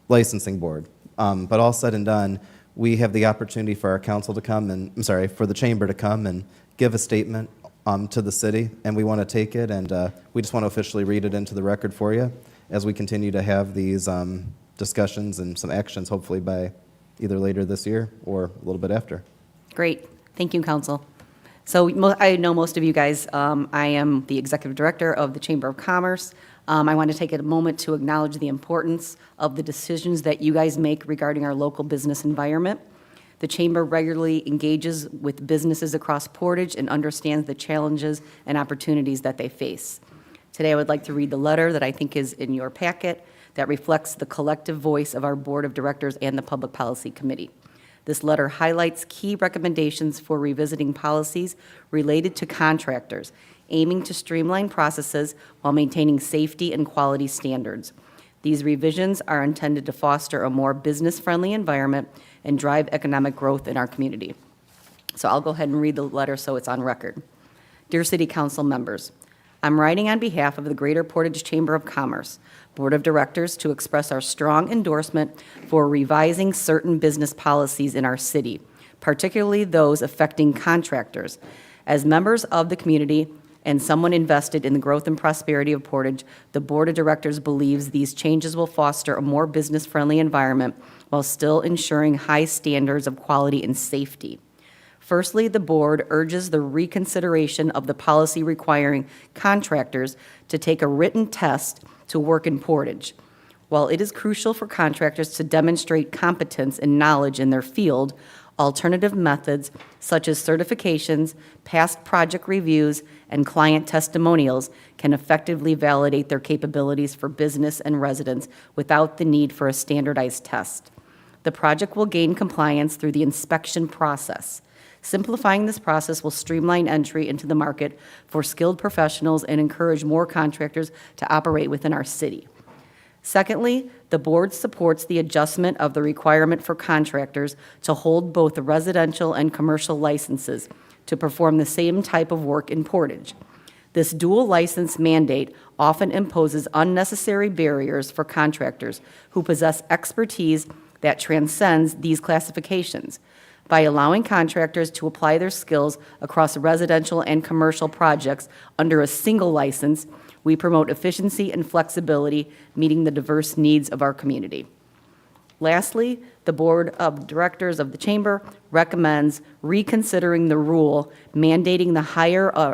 licensing board. But all said and done, we have the opportunity for our council to come and, for the chamber to come and give a statement to the city, and we want to take it, and we just want to officially read it into the record for you as we continue to have these discussions and some actions, hopefully by either later this year or a little bit after. Great. Thank you, Council. So I know most of you guys. I am the Executive Director of the Chamber of Commerce. I want to take a moment to acknowledge the importance of the decisions that you guys make regarding our local business environment. The Chamber regularly engages with businesses across Portage and understands the challenges and opportunities that they face. Today, I would like to read the letter that I think is in your packet that reflects the collective voice of our Board of Directors and the Public Policy Committee. This letter highlights key recommendations for revisiting policies related to contractors, aiming to streamline processes while maintaining safety and quality standards. These revisions are intended to foster a more business-friendly environment and drive economic growth in our community. So I'll go ahead and read the letter so it's on record. Dear City Council members, I'm writing on behalf of the Greater Portage Chamber of Commerce Board of Directors to express our strong endorsement for revising certain business policies in our city, particularly those affecting contractors. As members of the community and someone invested in the growth and prosperity of Portage, the Board of Directors believes these changes will foster a more business-friendly environment while still ensuring high standards of quality and safety. Firstly, the board urges the reconsideration of the policy requiring contractors to take a written test to work in Portage. While it is crucial for contractors to demonstrate competence and knowledge in their field, alternative methods such as certifications, past project reviews, and client testimonials can effectively validate their capabilities for business and residents without the need for a standardized test. The project will gain compliance through the inspection process. Simplifying this process will streamline entry into the market for skilled professionals and encourage more contractors to operate within our city. Secondly, the board supports the adjustment of the requirement for contractors to hold both residential and commercial licenses to perform the same type of work in Portage. This dual license mandate often imposes unnecessary barriers for contractors who possess expertise that transcends these classifications. By allowing contractors to apply their skills across residential and commercial projects under a single license, we promote efficiency and flexibility, meeting the diverse needs of our community. Lastly, the Board of Directors of the Chamber recommends reconsidering the rule mandating the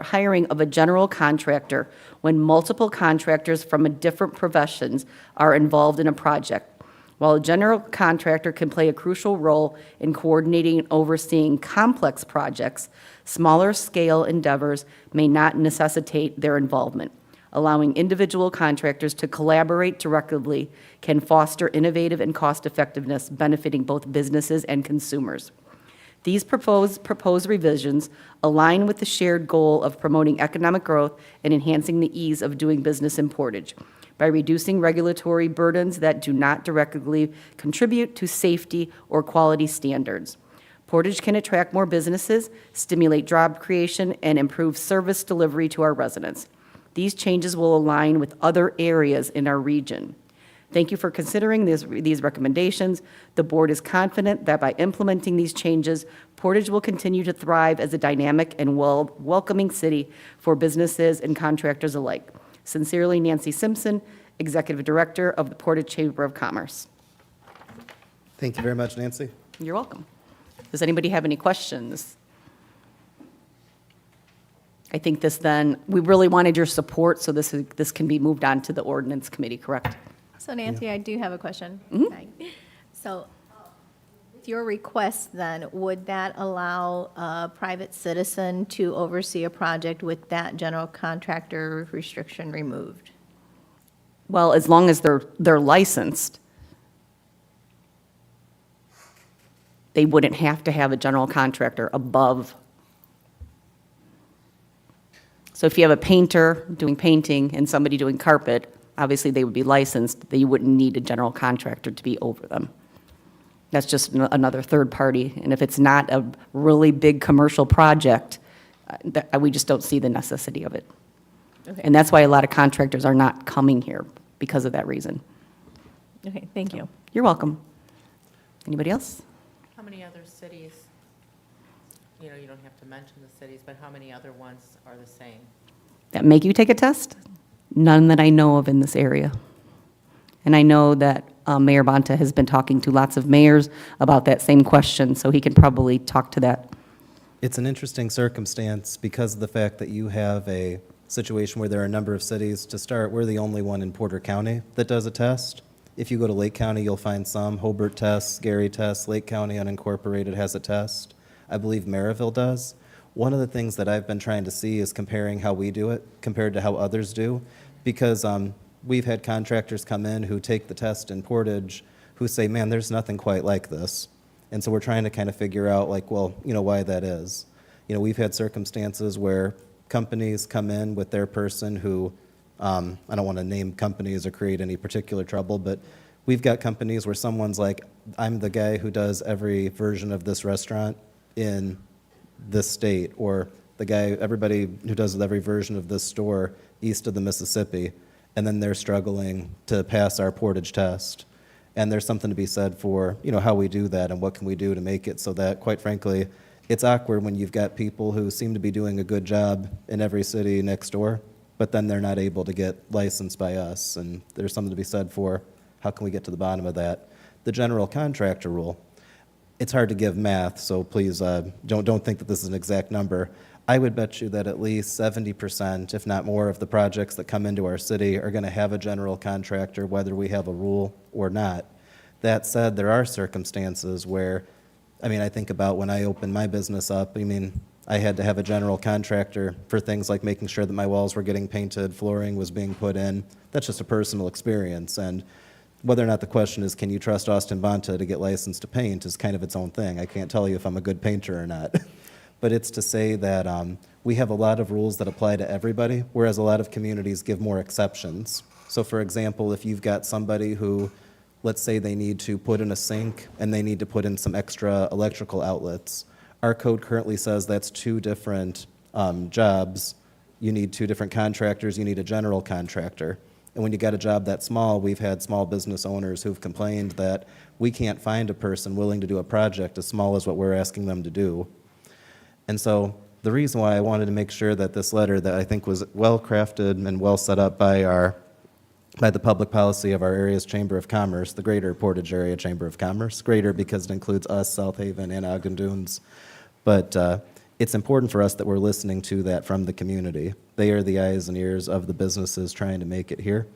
hiring of a general contractor when multiple contractors from different professions are involved in a project. While a general contractor can play a crucial role in coordinating and overseeing complex projects, smaller scale endeavors may not necessitate their involvement. Allowing individual contractors to collaborate directly can foster innovative and cost effectiveness, benefiting both businesses and consumers. These proposed revisions align with the shared goal of promoting economic growth and enhancing the ease of doing business in Portage by reducing regulatory burdens that do not directly contribute to safety or quality standards. Portage can attract more businesses, stimulate job creation, and improve service delivery to our residents. These changes will align with other areas in our region. Thank you for considering these recommendations. The board is confident that by implementing these changes, Portage will continue to thrive as a dynamic and welcoming city for businesses and contractors alike. Sincerely, Nancy Simpson, Executive Director of the Portage Chamber of Commerce. Thank you very much, Nancy. You're welcome. Does anybody have any questions? I think this then, we really wanted your support, so this can be moved on to the ordinance committee, correct? So Nancy, I do have a question. Mhm. Okay. So with your request then, would that allow a private citizen to oversee a project with that general contractor restriction removed? Well, as long as they're licensed, they wouldn't have to have a general contractor above. So if you have a painter doing painting and somebody doing carpet, obviously they would be licensed, that you wouldn't need a general contractor to be over them. That's just another third party. And if it's not a really big commercial project, we just don't see the necessity of it. Okay. And that's why a lot of contractors are not coming here, because of that reason. Okay, thank you. You're welcome. Anybody else? How many other cities, you know, you don't have to mention the cities, but how many other ones are the same? That make you take a test? None that I know of in this area. And I know that Mayor Bonta has been talking to lots of mayors about that same question, so he can probably talk to that. It's an interesting circumstance because of the fact that you have a situation where there are a number of cities. To start, we're the only one in Porter County that does a test. If you go to Lake County, you'll find some. Hobart tests, Gary tests, Lake County Unincorporated has a test. I believe Maryville does. One of the things that I've been trying to see is comparing how we do it compared to how others do, because we've had contractors come in who take the test in Portage who say, man, there's nothing quite like this. And so we're trying to kind of figure out, like, well, you know, why that is. You know, we've had circumstances where companies come in with their person who, I don't want to name companies or create any particular trouble, but we've got companies where someone's like, I'm the guy who does every version of this restaurant in this state, or everybody who does every version of this store east of the Mississippi, and then they're struggling to pass our Portage test. And there's something to be said for, you know, how we do that and what can we do to make it so that, quite frankly, it's awkward when you've got people who seem to be doing a good job in every city next door, but then they're not able to get licensed by us. And there's something to be said for how can we get to the bottom of that. The general contractor rule, it's hard to give math, so please don't think that this is an exact number. I would bet you that at least 70%, if not more, of the projects that come into our city are going to have a general contractor, whether we have a rule or not. That said, there are circumstances where, I mean, I think about when I opened my business up, I mean, I had to have a general contractor for things like making sure that my walls were getting painted, flooring was being put in. That's just a personal experience. And whether or not the question is, can you trust Austin Bonta to get licensed to paint, is kind of its own thing. I can't tell you if I'm a good painter or not. But it's to say that we have a lot of rules that apply to everybody, whereas a lot of communities give more exceptions. So for example, if you've got somebody who, let's say they need to put in a sink and they need to put in some extra electrical outlets, our code currently says that's two different jobs. You need two different contractors, you need a general contractor. And when you got a job that small, we've had small business owners who've complained that we can't find a person willing to do a project as small as what we're asking them to do. And so the reason why I wanted to make sure that this letter that I think was well crafted and well set up by the public policy of our area's Chamber of Commerce, the Greater Portage Area Chamber of Commerce, greater because it includes us, South Haven, and Ogden Dunes. But it's important for us that we're listening to that from the community. They are the eyes and ears of the businesses trying to make it here.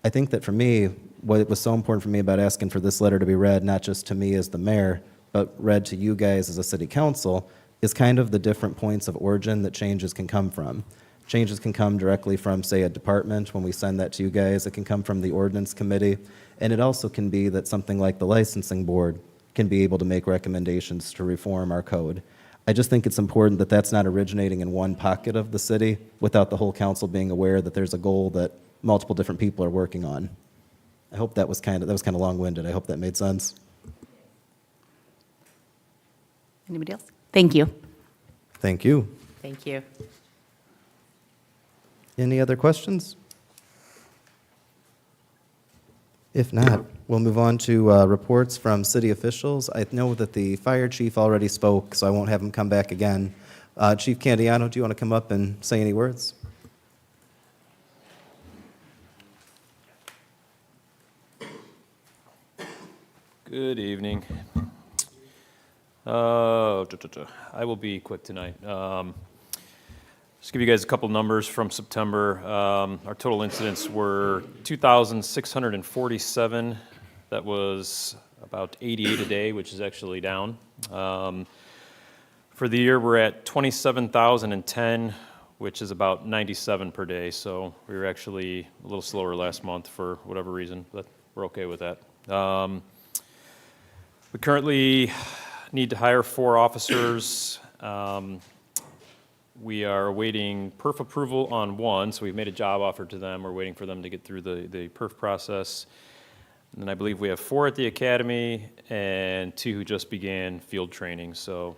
I think that for me, what was so important for me about asking for this letter to be read, not just to me as the mayor, but read to you guys as a city council, is kind of the different points of origin that changes can come from. Changes can come directly from, say, a department when we send that to you guys. It can come from the ordinance committee. And it also can be that something like the licensing board can be able to make recommendations to reform our code. I just think it's important that that's not originating in one pocket of the city without the whole council being aware that there's a goal that multiple different people are working on. I hope that was kind of long-winded. I hope that made sense. Anybody else? Thank you. Thank you. Thank you. Any other questions? If not, we'll move on to reports from city officials. I know that the fire chief already spoke, so I won't have him come back again. Chief Candiano, do you want to come up and say any words? Good evening. I will be quick tonight. Just give you guys a couple numbers from September. Our total incidents were 2,647. That was about 88 a day, which is actually down. For the year, we're at 27,010, which is about 97 per day. So we were actually a little slower last month for whatever reason, but we're okay with that. We currently need to hire 4 officers. We are awaiting perf approval on 1, so we've made a job offer to them. We're waiting for them to get through the perf process. And then I believe we have 4 at the academy and 2 who just began field training. So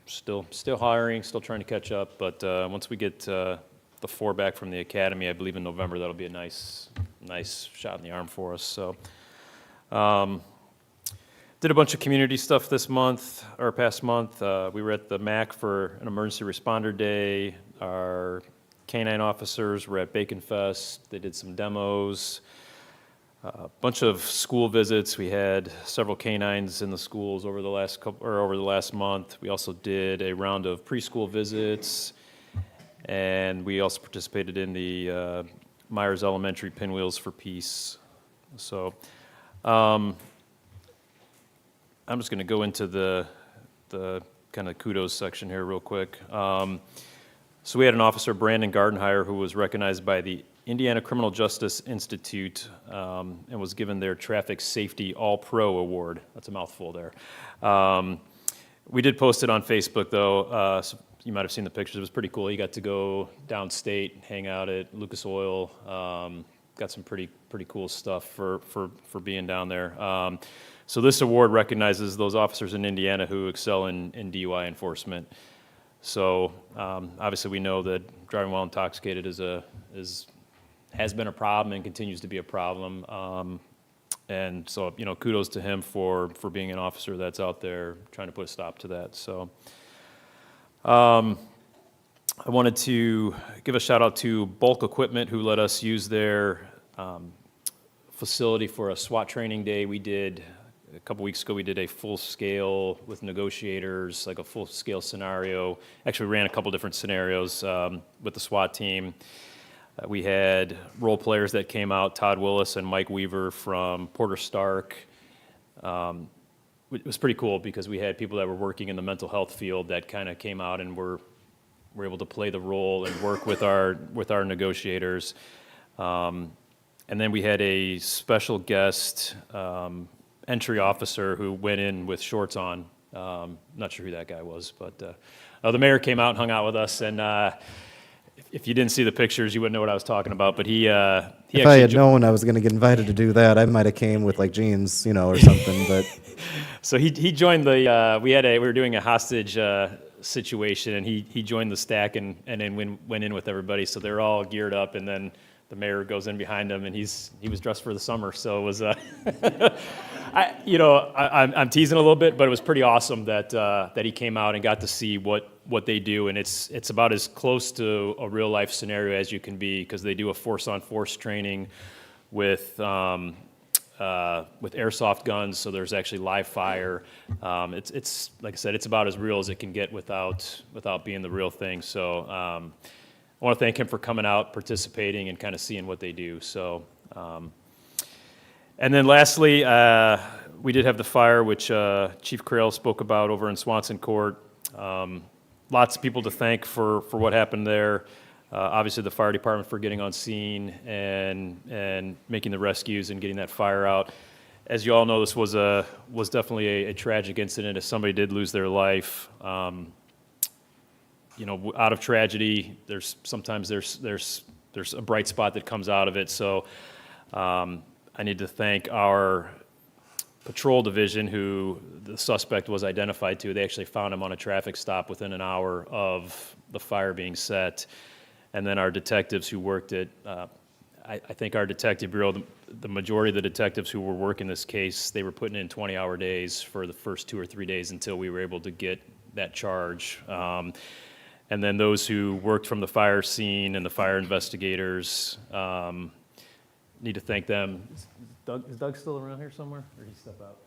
still hiring, still trying to catch up. But once we get the 4 back from the academy, I believe in November, that'll be a nice shot in the arm for us. So. Did a bunch of community stuff this month, or past month. We were at the MAC for an emergency responder day. Our canine officers were at Bacon Fest. They did some demos. A bunch of school visits. We had several canines in the schools over the last month. We also did a round of preschool visits, and we also participated in the Myers Elementary Pinwheels for Peace. So. I'm just going to go into the kind of kudos section here real quick. So we had an officer, Brandon Gardenhire, who was recognized by the Indiana Criminal Justice Institute and was given their Traffic Safety All-Pro Award. That's a mouthful there. We did post it on Facebook, though. So you might have seen the pictures. It was pretty cool. He got to go downstate, hang out at Lucas Oil. Got some pretty cool stuff for being down there. So this award recognizes those officers in Indiana who excel in DUI enforcement. So obviously we know that driving while intoxicated has been a problem and continues to be a problem. And so kudos to him for being an officer that's out there trying to put a stop to that. So I wanted to give a shout out to Bulk Equipment, who let us use their facility for a SWAT training day. We did. A couple weeks ago, we did a full scale with negotiators, like a full scale scenario. Actually, we ran a couple different scenarios with the SWAT team. We had role players that came out, Todd Willis and Mike Weaver from Porter Stark. It was pretty cool because we had people that were working in the mental health field that kind of came out and were able to play the role and work with our negotiators. And then we had a special guest entry officer who went in with shorts on. Not sure who that guy was, but the mayor came out and hung out with us. And if you didn't see the pictures, you wouldn't know what I was talking about. But if I had known I was going to get invited to do that, I might have came with like jeans, or something. But so he joined we were doing a hostage situation, and he joined the stack and then went in with everybody. So they're all geared up, and then the mayor goes in behind him, and he was dressed for the summer. So it was, I'm teasing a little bit, but it was pretty awesome that he came out and got to see what they do, and it's about as close to a real life scenario as you can be, because they do a force on force training with airsoft guns, so there's actually live fire. It's like I said, it's about as real as it can get without being the real thing. So I want to thank him for coming out, participating, and kind of seeing what they do. So, and then lastly, we did have the fire, which Chief Crail spoke about over in Swanson Court. Lots of people to thank for what happened there. Obviously, the fire department for getting on scene and making the rescues and getting that fire out. as you all know, this was definitely a tragic incident. If somebody did lose their life, you know, out of tragedy, sometimes there's a bright spot that comes out of it. So I need to thank our patrol division, who the suspect was identified to. They actually found him on a traffic stop within an hour of the fire being set. And then our detectives who worked it, I think our detective bureau, the majority of the detectives who were working this case, they were putting in 20-hour days for the first 2 or 3 days until we were able to get that charge. And then those who worked from the fire scene and the fire investigators, need to thank them. Is Doug still around here somewhere, or did he step out?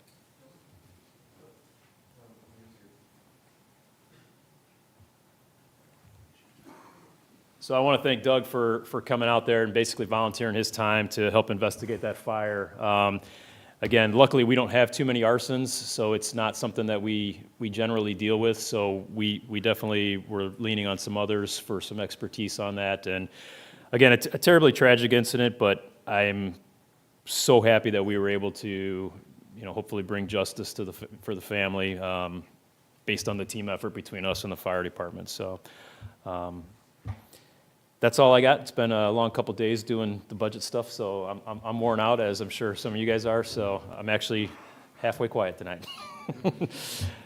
So I want to thank Doug for coming out there and basically volunteering his time to help investigate that fire. Again, luckily, we don't have too many arsons, so it's not something that we generally deal with. So we definitely were leaning on some others for some expertise on that. And again, it's a terribly tragic incident, but I'm so happy that we were able to, you know, hopefully bring justice to for the family, based on the team effort between us and the fire department. So that's all I got. It's been a long couple days doing the budget stuff, so I'm worn out, as I'm sure some of you guys are. So I'm actually halfway quiet tonight. Well,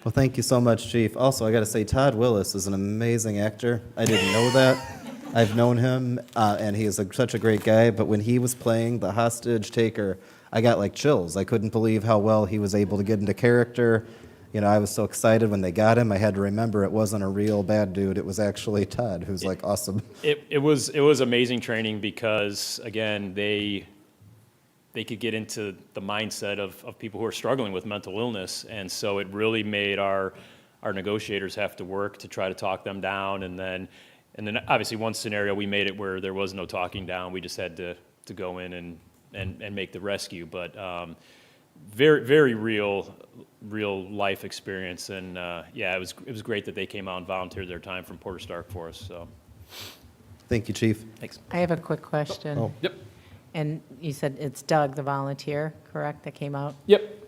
thank you so much, Chief. Also, I got to say, Todd Willis is an amazing actor. I didn't know that. I've known him, and he is such a great guy, but when he was playing the hostage taker, I got like chills. I couldn't believe how well he was able to get into character. You know, I was so excited when they got him. I had to remember it wasn't a real bad dude. It was actually Todd, who's like awesome. It was amazing training because, again, they could get into the mindset of people who are struggling with mental illness, and so it really made our negotiators have to work to try to talk them down. And then obviously one scenario, we made it where there was no talking down. We just had to go in and make the rescue. But very, very real life experience. And yeah, it was great that they came out and volunteered their time from Porter Stark for us. So Thank you, Chief. thanks. I have a quick question. Oh. Yep. And you said it's Doug, the volunteer, correct, that came out? Yep.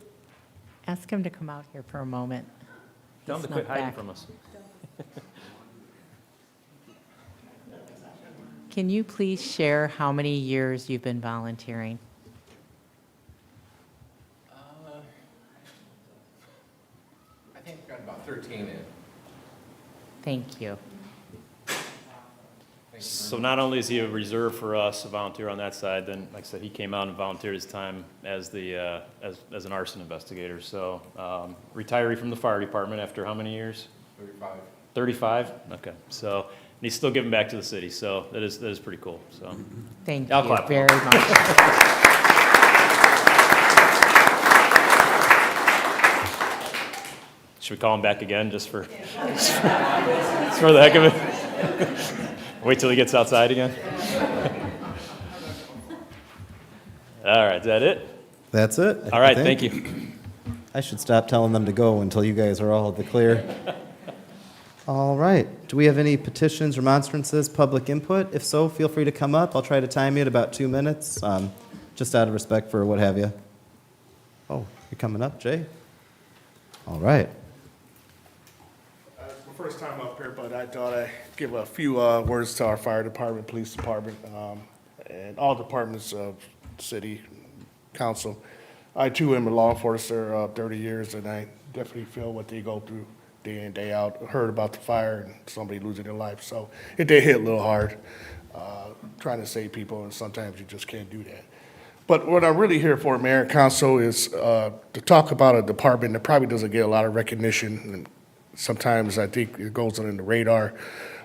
Ask him to come out here for a moment. Tell He them to quit snuck hiding back. from us. Can you please share how many years you've been volunteering? I think I've got about 13 in. Thank you. So not only is he a reserve for us, a volunteer on that side, then, like I said, he came out and volunteered his time as the as an arson investigator. So retiree from the fire department after how many years? 35. 35? Okay. So and he's still giving back to the city. So that is pretty cool. So Thank I'll you clap for very him. much. Should we call him back again just for just for the heck of it? Wait till he gets outside again. All right, is that it? That's it. All right, thank you. I should stop telling them to go until you guys are all at the clear. All right. Do we have any petitions, remonstrances, public input? If so, feel free to come up. I'll try to time you at about 2 minutes, just out of respect for what have you. Oh, you're coming up, Jay? All right. It's my first time up here, but I thought I'd give a few words to our fire department, police department, and all departments of city council. I too am a law enforcer of 30 years, and I definitely feel what they go through day in, day out. Heard about the fire and somebody losing their life, so it did hit a little hard, trying to save people, and sometimes you just can't do that. But what I'm really here for, Mayor and Council, is to talk about a department that probably doesn't get a lot of recognition, and sometimes I think it goes under the radar.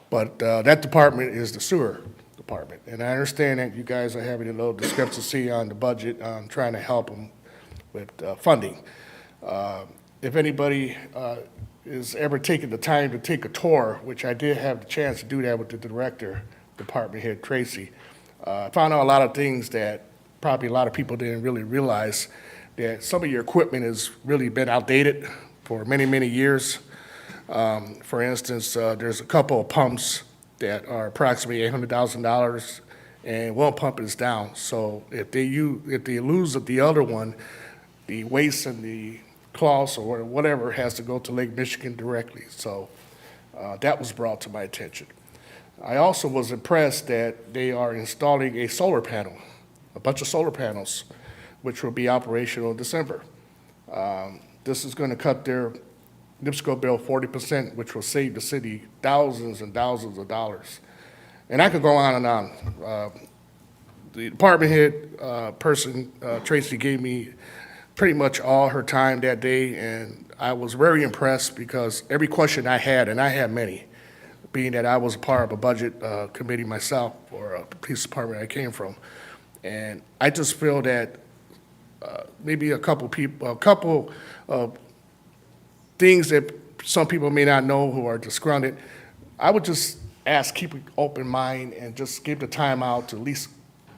But that department is the sewer department. And I understand that you guys are having a little discrepancy on the budget, trying to help them with funding. If anybody is ever taking the time to take a tour, which I did have the chance to do that with the director, department head Tracy, I found out a lot of things that probably a lot of people didn't really realize, that some of your equipment has really been outdated for many, many years. For instance, there's a couple of pumps that are approximately $800,000, and one pump is down. So if they lose the other one, the waste and the cloths or whatever has to go to Lake Michigan directly. So that was brought to my attention. I also was impressed that they are installing a solar panel, a bunch of solar panels, which will be operational in December. This is going to cut their NIPSCO bill 40%, which will save the city thousands and thousands of dollars. And I could go on and on. The department head person, Tracy, gave me pretty much all her time that day, and I was very impressed because every question I had, and I had many, being that I was a part of a budget committee myself for a police department I came from, and I just feel that maybe a couple of things that some people may not know who are disgruntled, I would just ask, keep an open mind and just give the time out to at least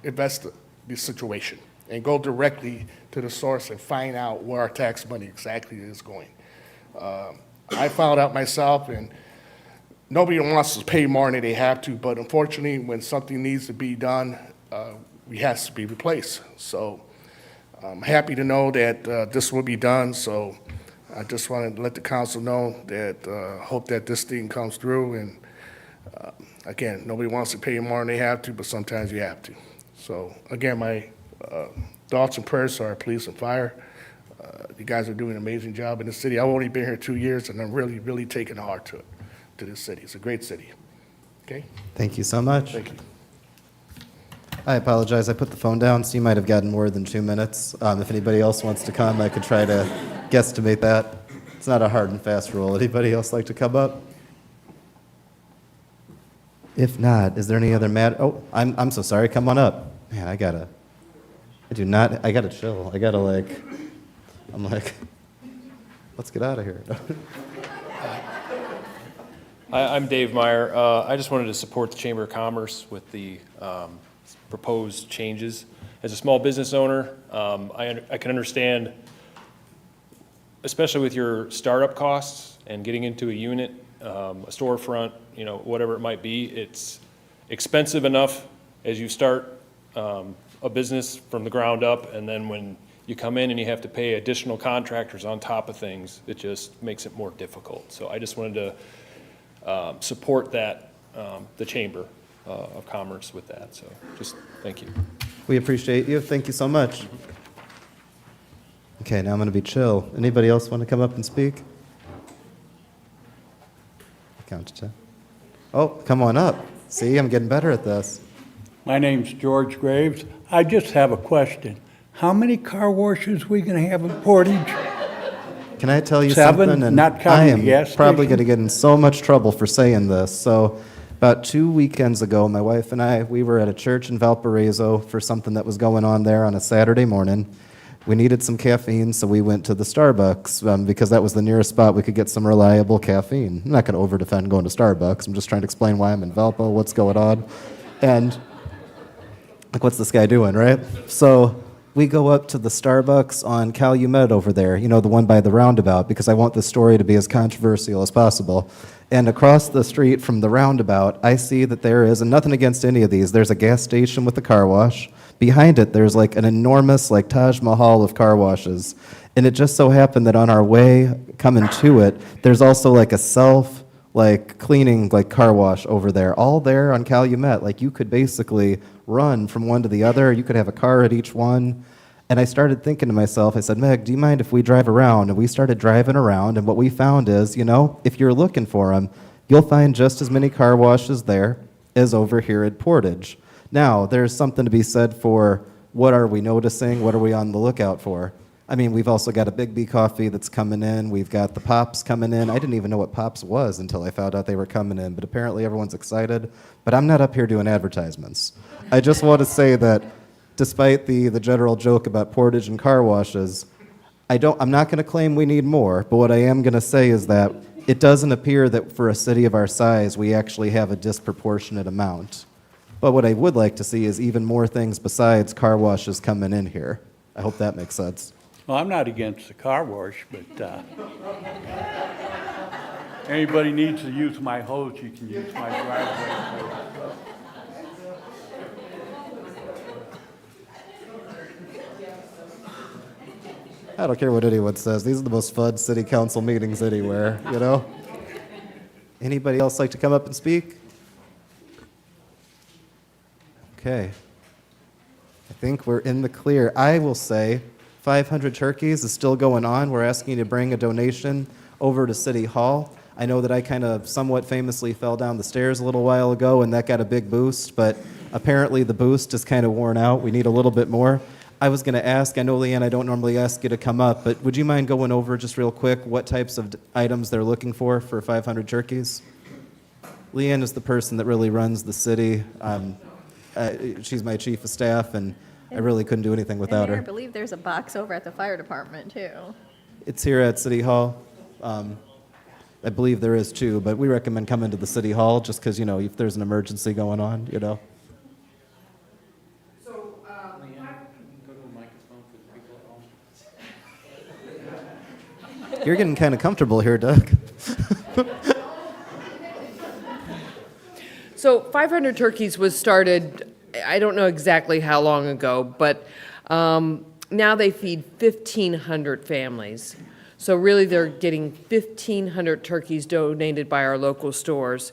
investigate the situation and go directly to the source and find out where our tax money exactly is going. I found out myself, and nobody wants to pay more than they have to, but unfortunately, when something needs to be done, it has to be replaced. So I'm happy to know that this will be done, so I just wanted to let the council know that hope that this thing comes through, and again, nobody wants to pay more than they have to, but sometimes you have to. So again, my thoughts and prayers to our police and fire. You guys are doing an amazing job in the city. I've only been here 2 years, and I'm really, really taking a heart to this city. It's a great city. Okay? Thank you so much. Thank you. I apologize. I put the phone down, so you might have gotten more than 2 minutes. If anybody else wants to come, I could try to guesstimate that. It's not a hard and fast rule. Anybody else like to come up? If not, is there any other matter? Oh, I'm so sorry. Come on up. Man, I gotta chill. I'm like, let's get out of here. I'm Dave Meyer. I just wanted to support the Chamber of Commerce with the proposed changes. As a small business owner, I can understand, especially with your startup costs and getting into a unit, a storefront, whatever it might be, it's expensive enough as you start a business from the ground up, and then when you come in and you have to pay additional contractors on top of things, it just makes it more difficult. So I just wanted to support that, the Chamber of Commerce with that. So just thank you. We appreciate you. Thank you so much. Okay, now I'm going to be chill. Anybody else want to come up and speak? Count to 10. Oh, come on up. See, I'm getting better at this. My name's George Graves. I just have a question. How many car washes we going to have in Portage? Can I tell you 7, something? And not I counting am the gas probably station? going to get in so much trouble for saying this. So about 2 weekends ago, my wife and I, we were at a church in Valparaiso for something that was going on there on a Saturday morning. We needed some caffeine, so we went to the Starbucks because that was the nearest spot we could get some reliable caffeine. I'm not going to over-defend going to Starbucks. I'm just trying to explain why I'm in Valpo, what's going on. And, like, what's this guy doing, right? So we go up to the Starbucks on Calumet over there, the one by the roundabout, because I want this story to be as controversial as possible. And across the street from the roundabout, I see that there is, and nothing against any of these, there's a gas station with a car wash. Behind it, there's like an enormous Taj Mahal of car washes. And it just so happened that on our way coming to it, there's also a self cleaning car wash over there, all there on Calumet. You could basically run from one to the other. You could have a car at each one. And I started thinking to myself, I said, Meg, do you mind if we drive around? And we started driving around, and what we found is, if you're looking for them, you'll find just as many car washes there as over here at Portage. Now, there's something to be said for what are we noticing, what are we on the lookout for? I mean, we've also got a Big B coffee that's coming in, we've got the Pops coming in. I didn't even know what Pops was until I found out they were coming in, but apparently everyone's excited. But I'm not up here doing advertisements. I just want to say that despite the general joke about Portage and car washes, I'm not going to claim we need more, but what I am going to say is that it doesn't appear that for a city of our size, we actually have a disproportionate amount. But what I would like to see is even more things besides car washes coming in here. I hope that makes sense. Well, I'm not against the car wash, but anybody needs to use my hose, you can use my driveway. I don't care what anyone says. These are the most fun city council meetings anywhere, you know? Anybody else like to come up and speak? Okay. I think we're in the clear. I will say 500 turkeys is still going on. We're asking you to bring a donation over to City Hall. I know that I kind of somewhat famously fell down the stairs a little while ago, and that got a big boost, but apparently the boost is kind of worn out. We need a little bit more. I was going to ask, I know, Leanne, I don't normally ask you to come up, but would you mind going over just real quick what types of items they're looking for 500 turkeys? Leanne is the person that really runs the city. She's my chief of staff, and I really couldn't do anything without Mayor, I her. believe there's a box over at the fire department, too. It's here at City Hall. I believe there is too, but we recommend coming to the City Hall just because, you know, if there's an emergency going on, you know. So, go to a microphone for the people at home. You're getting kind of comfortable here, Doug. So 500 Turkeys was started, I don't know exactly how long ago, but now they feed 1,500 families. So really they're getting 1,500 turkeys donated by our local stores.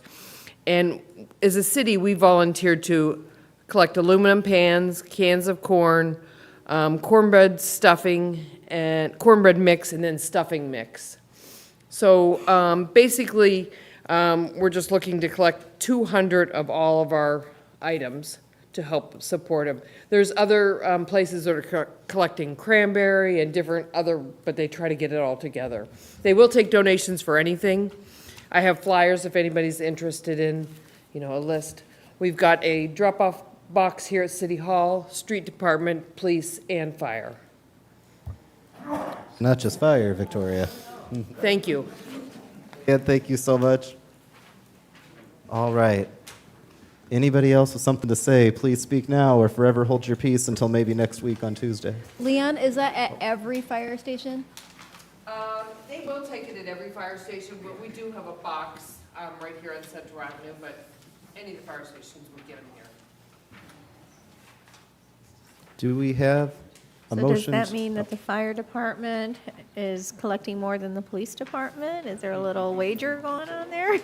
And as a city, we volunteered to collect aluminum pans, cans of corn, cornbread stuffing, and cornbread mix, and then stuffing mix. So basically, we're just looking to collect 200 of all of our items to help support them. There's other places that are collecting cranberry and different other, but they try to get it all together. They will take donations for anything. I have flyers if anybody's interested in, you know, a list. We've got a drop-off box here at City Hall, Street Department, Police, and Fire. Not just fire, Victoria. Thank you. Yeah, thank you so much. All right. Anybody else with something to say, please speak now or forever hold your peace until maybe next week on Tuesday. Leon, is that at every fire station? They will take it at every fire station, but we do have a box right here on Central Avenue, but any of the fire stations would get them here. Do we have a So does motion? that mean that the fire department is collecting more than the police department? Is there a little wager going on there?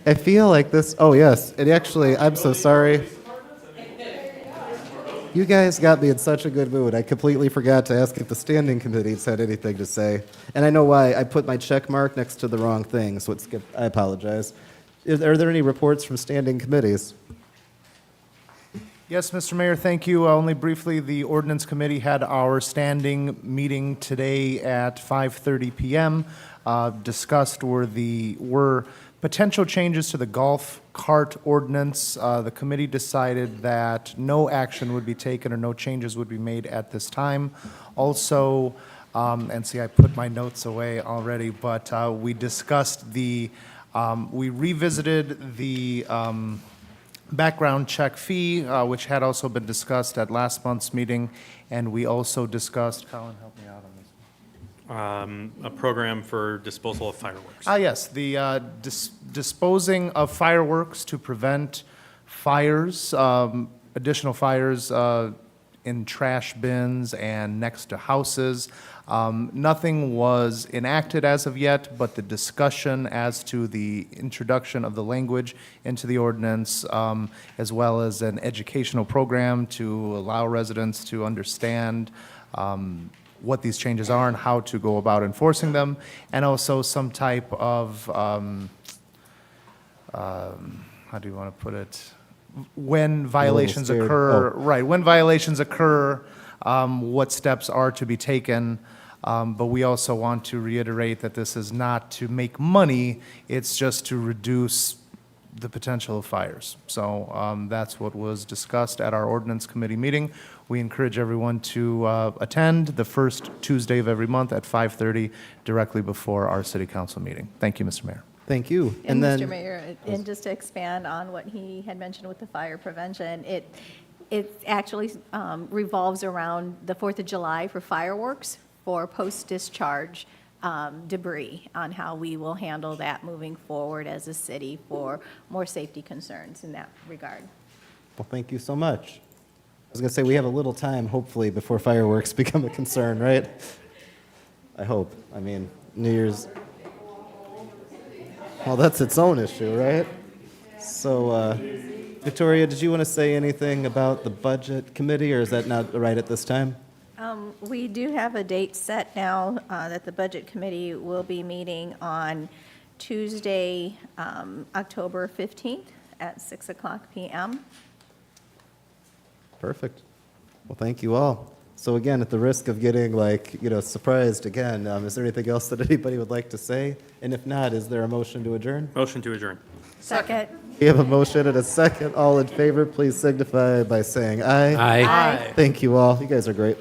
I feel like this, oh yes, and actually, I'm so sorry. You guys got me in such a good mood. I completely forgot to ask if the standing committees had anything to say. And I know why. I put my check mark next to the wrong thing, so I apologize. Are there any reports from standing committees? Yes, Mr. Mayor, thank you. Only briefly, the Ordinance Committee had our standing meeting today at 5:30 p.m. Discussed were potential changes to the golf cart ordinance. The committee decided that no action would be taken or no changes would be made at this time. Also, and see, I put my notes away already, but we discussed we revisited the background check fee, which had also been discussed at last month's meeting, and we also discussed, Colin, help me out on this. A program for disposal of fireworks. Yes, the disposing of fireworks to prevent fires, additional fires in trash bins and next to houses. Nothing was enacted as of yet, but the discussion as to the introduction of the language into the ordinance, as well as an educational program to allow residents to understand what these changes are and how to go about enforcing them, and also some type of, how do you want to put it? When violations scared. occur, Oh. right, when violations occur, what steps are to be taken. But we also want to reiterate that this is not to make money, it's just to reduce the potential of fires. So that's what was discussed at our ordinance committee meeting. We encourage everyone to attend the first Tuesday of every month at 5:30, directly before our city council meeting. Thank you, Mr. Mayor. Thank you. And then, Mr. Mayor, and just to expand on what he had mentioned with the fire prevention, it actually revolves around the 4th of July for fireworks, for post-discharge debris, on how we will handle that moving forward as a city for more safety concerns in that regard. Well, thank you so much. I was going to say, we have a little time, hopefully, before fireworks become a concern, right? I hope. I mean, New Year's, well, that's its own issue, right? So, Victoria, did you want to say anything about the Budget Committee, or is that not right at this time? We do have a date set now that the Budget Committee will be meeting on Tuesday, October 15th at 6 o'clock p.m. Perfect. Well, thank you all. So again, at the risk of getting surprised again, is there anything else that anybody would like to say? And if not, is there a motion to adjourn? Motion to adjourn. Second. We have a motion and a second. All in favor, please signify by saying aye. Aye. Thank you all. You guys are great.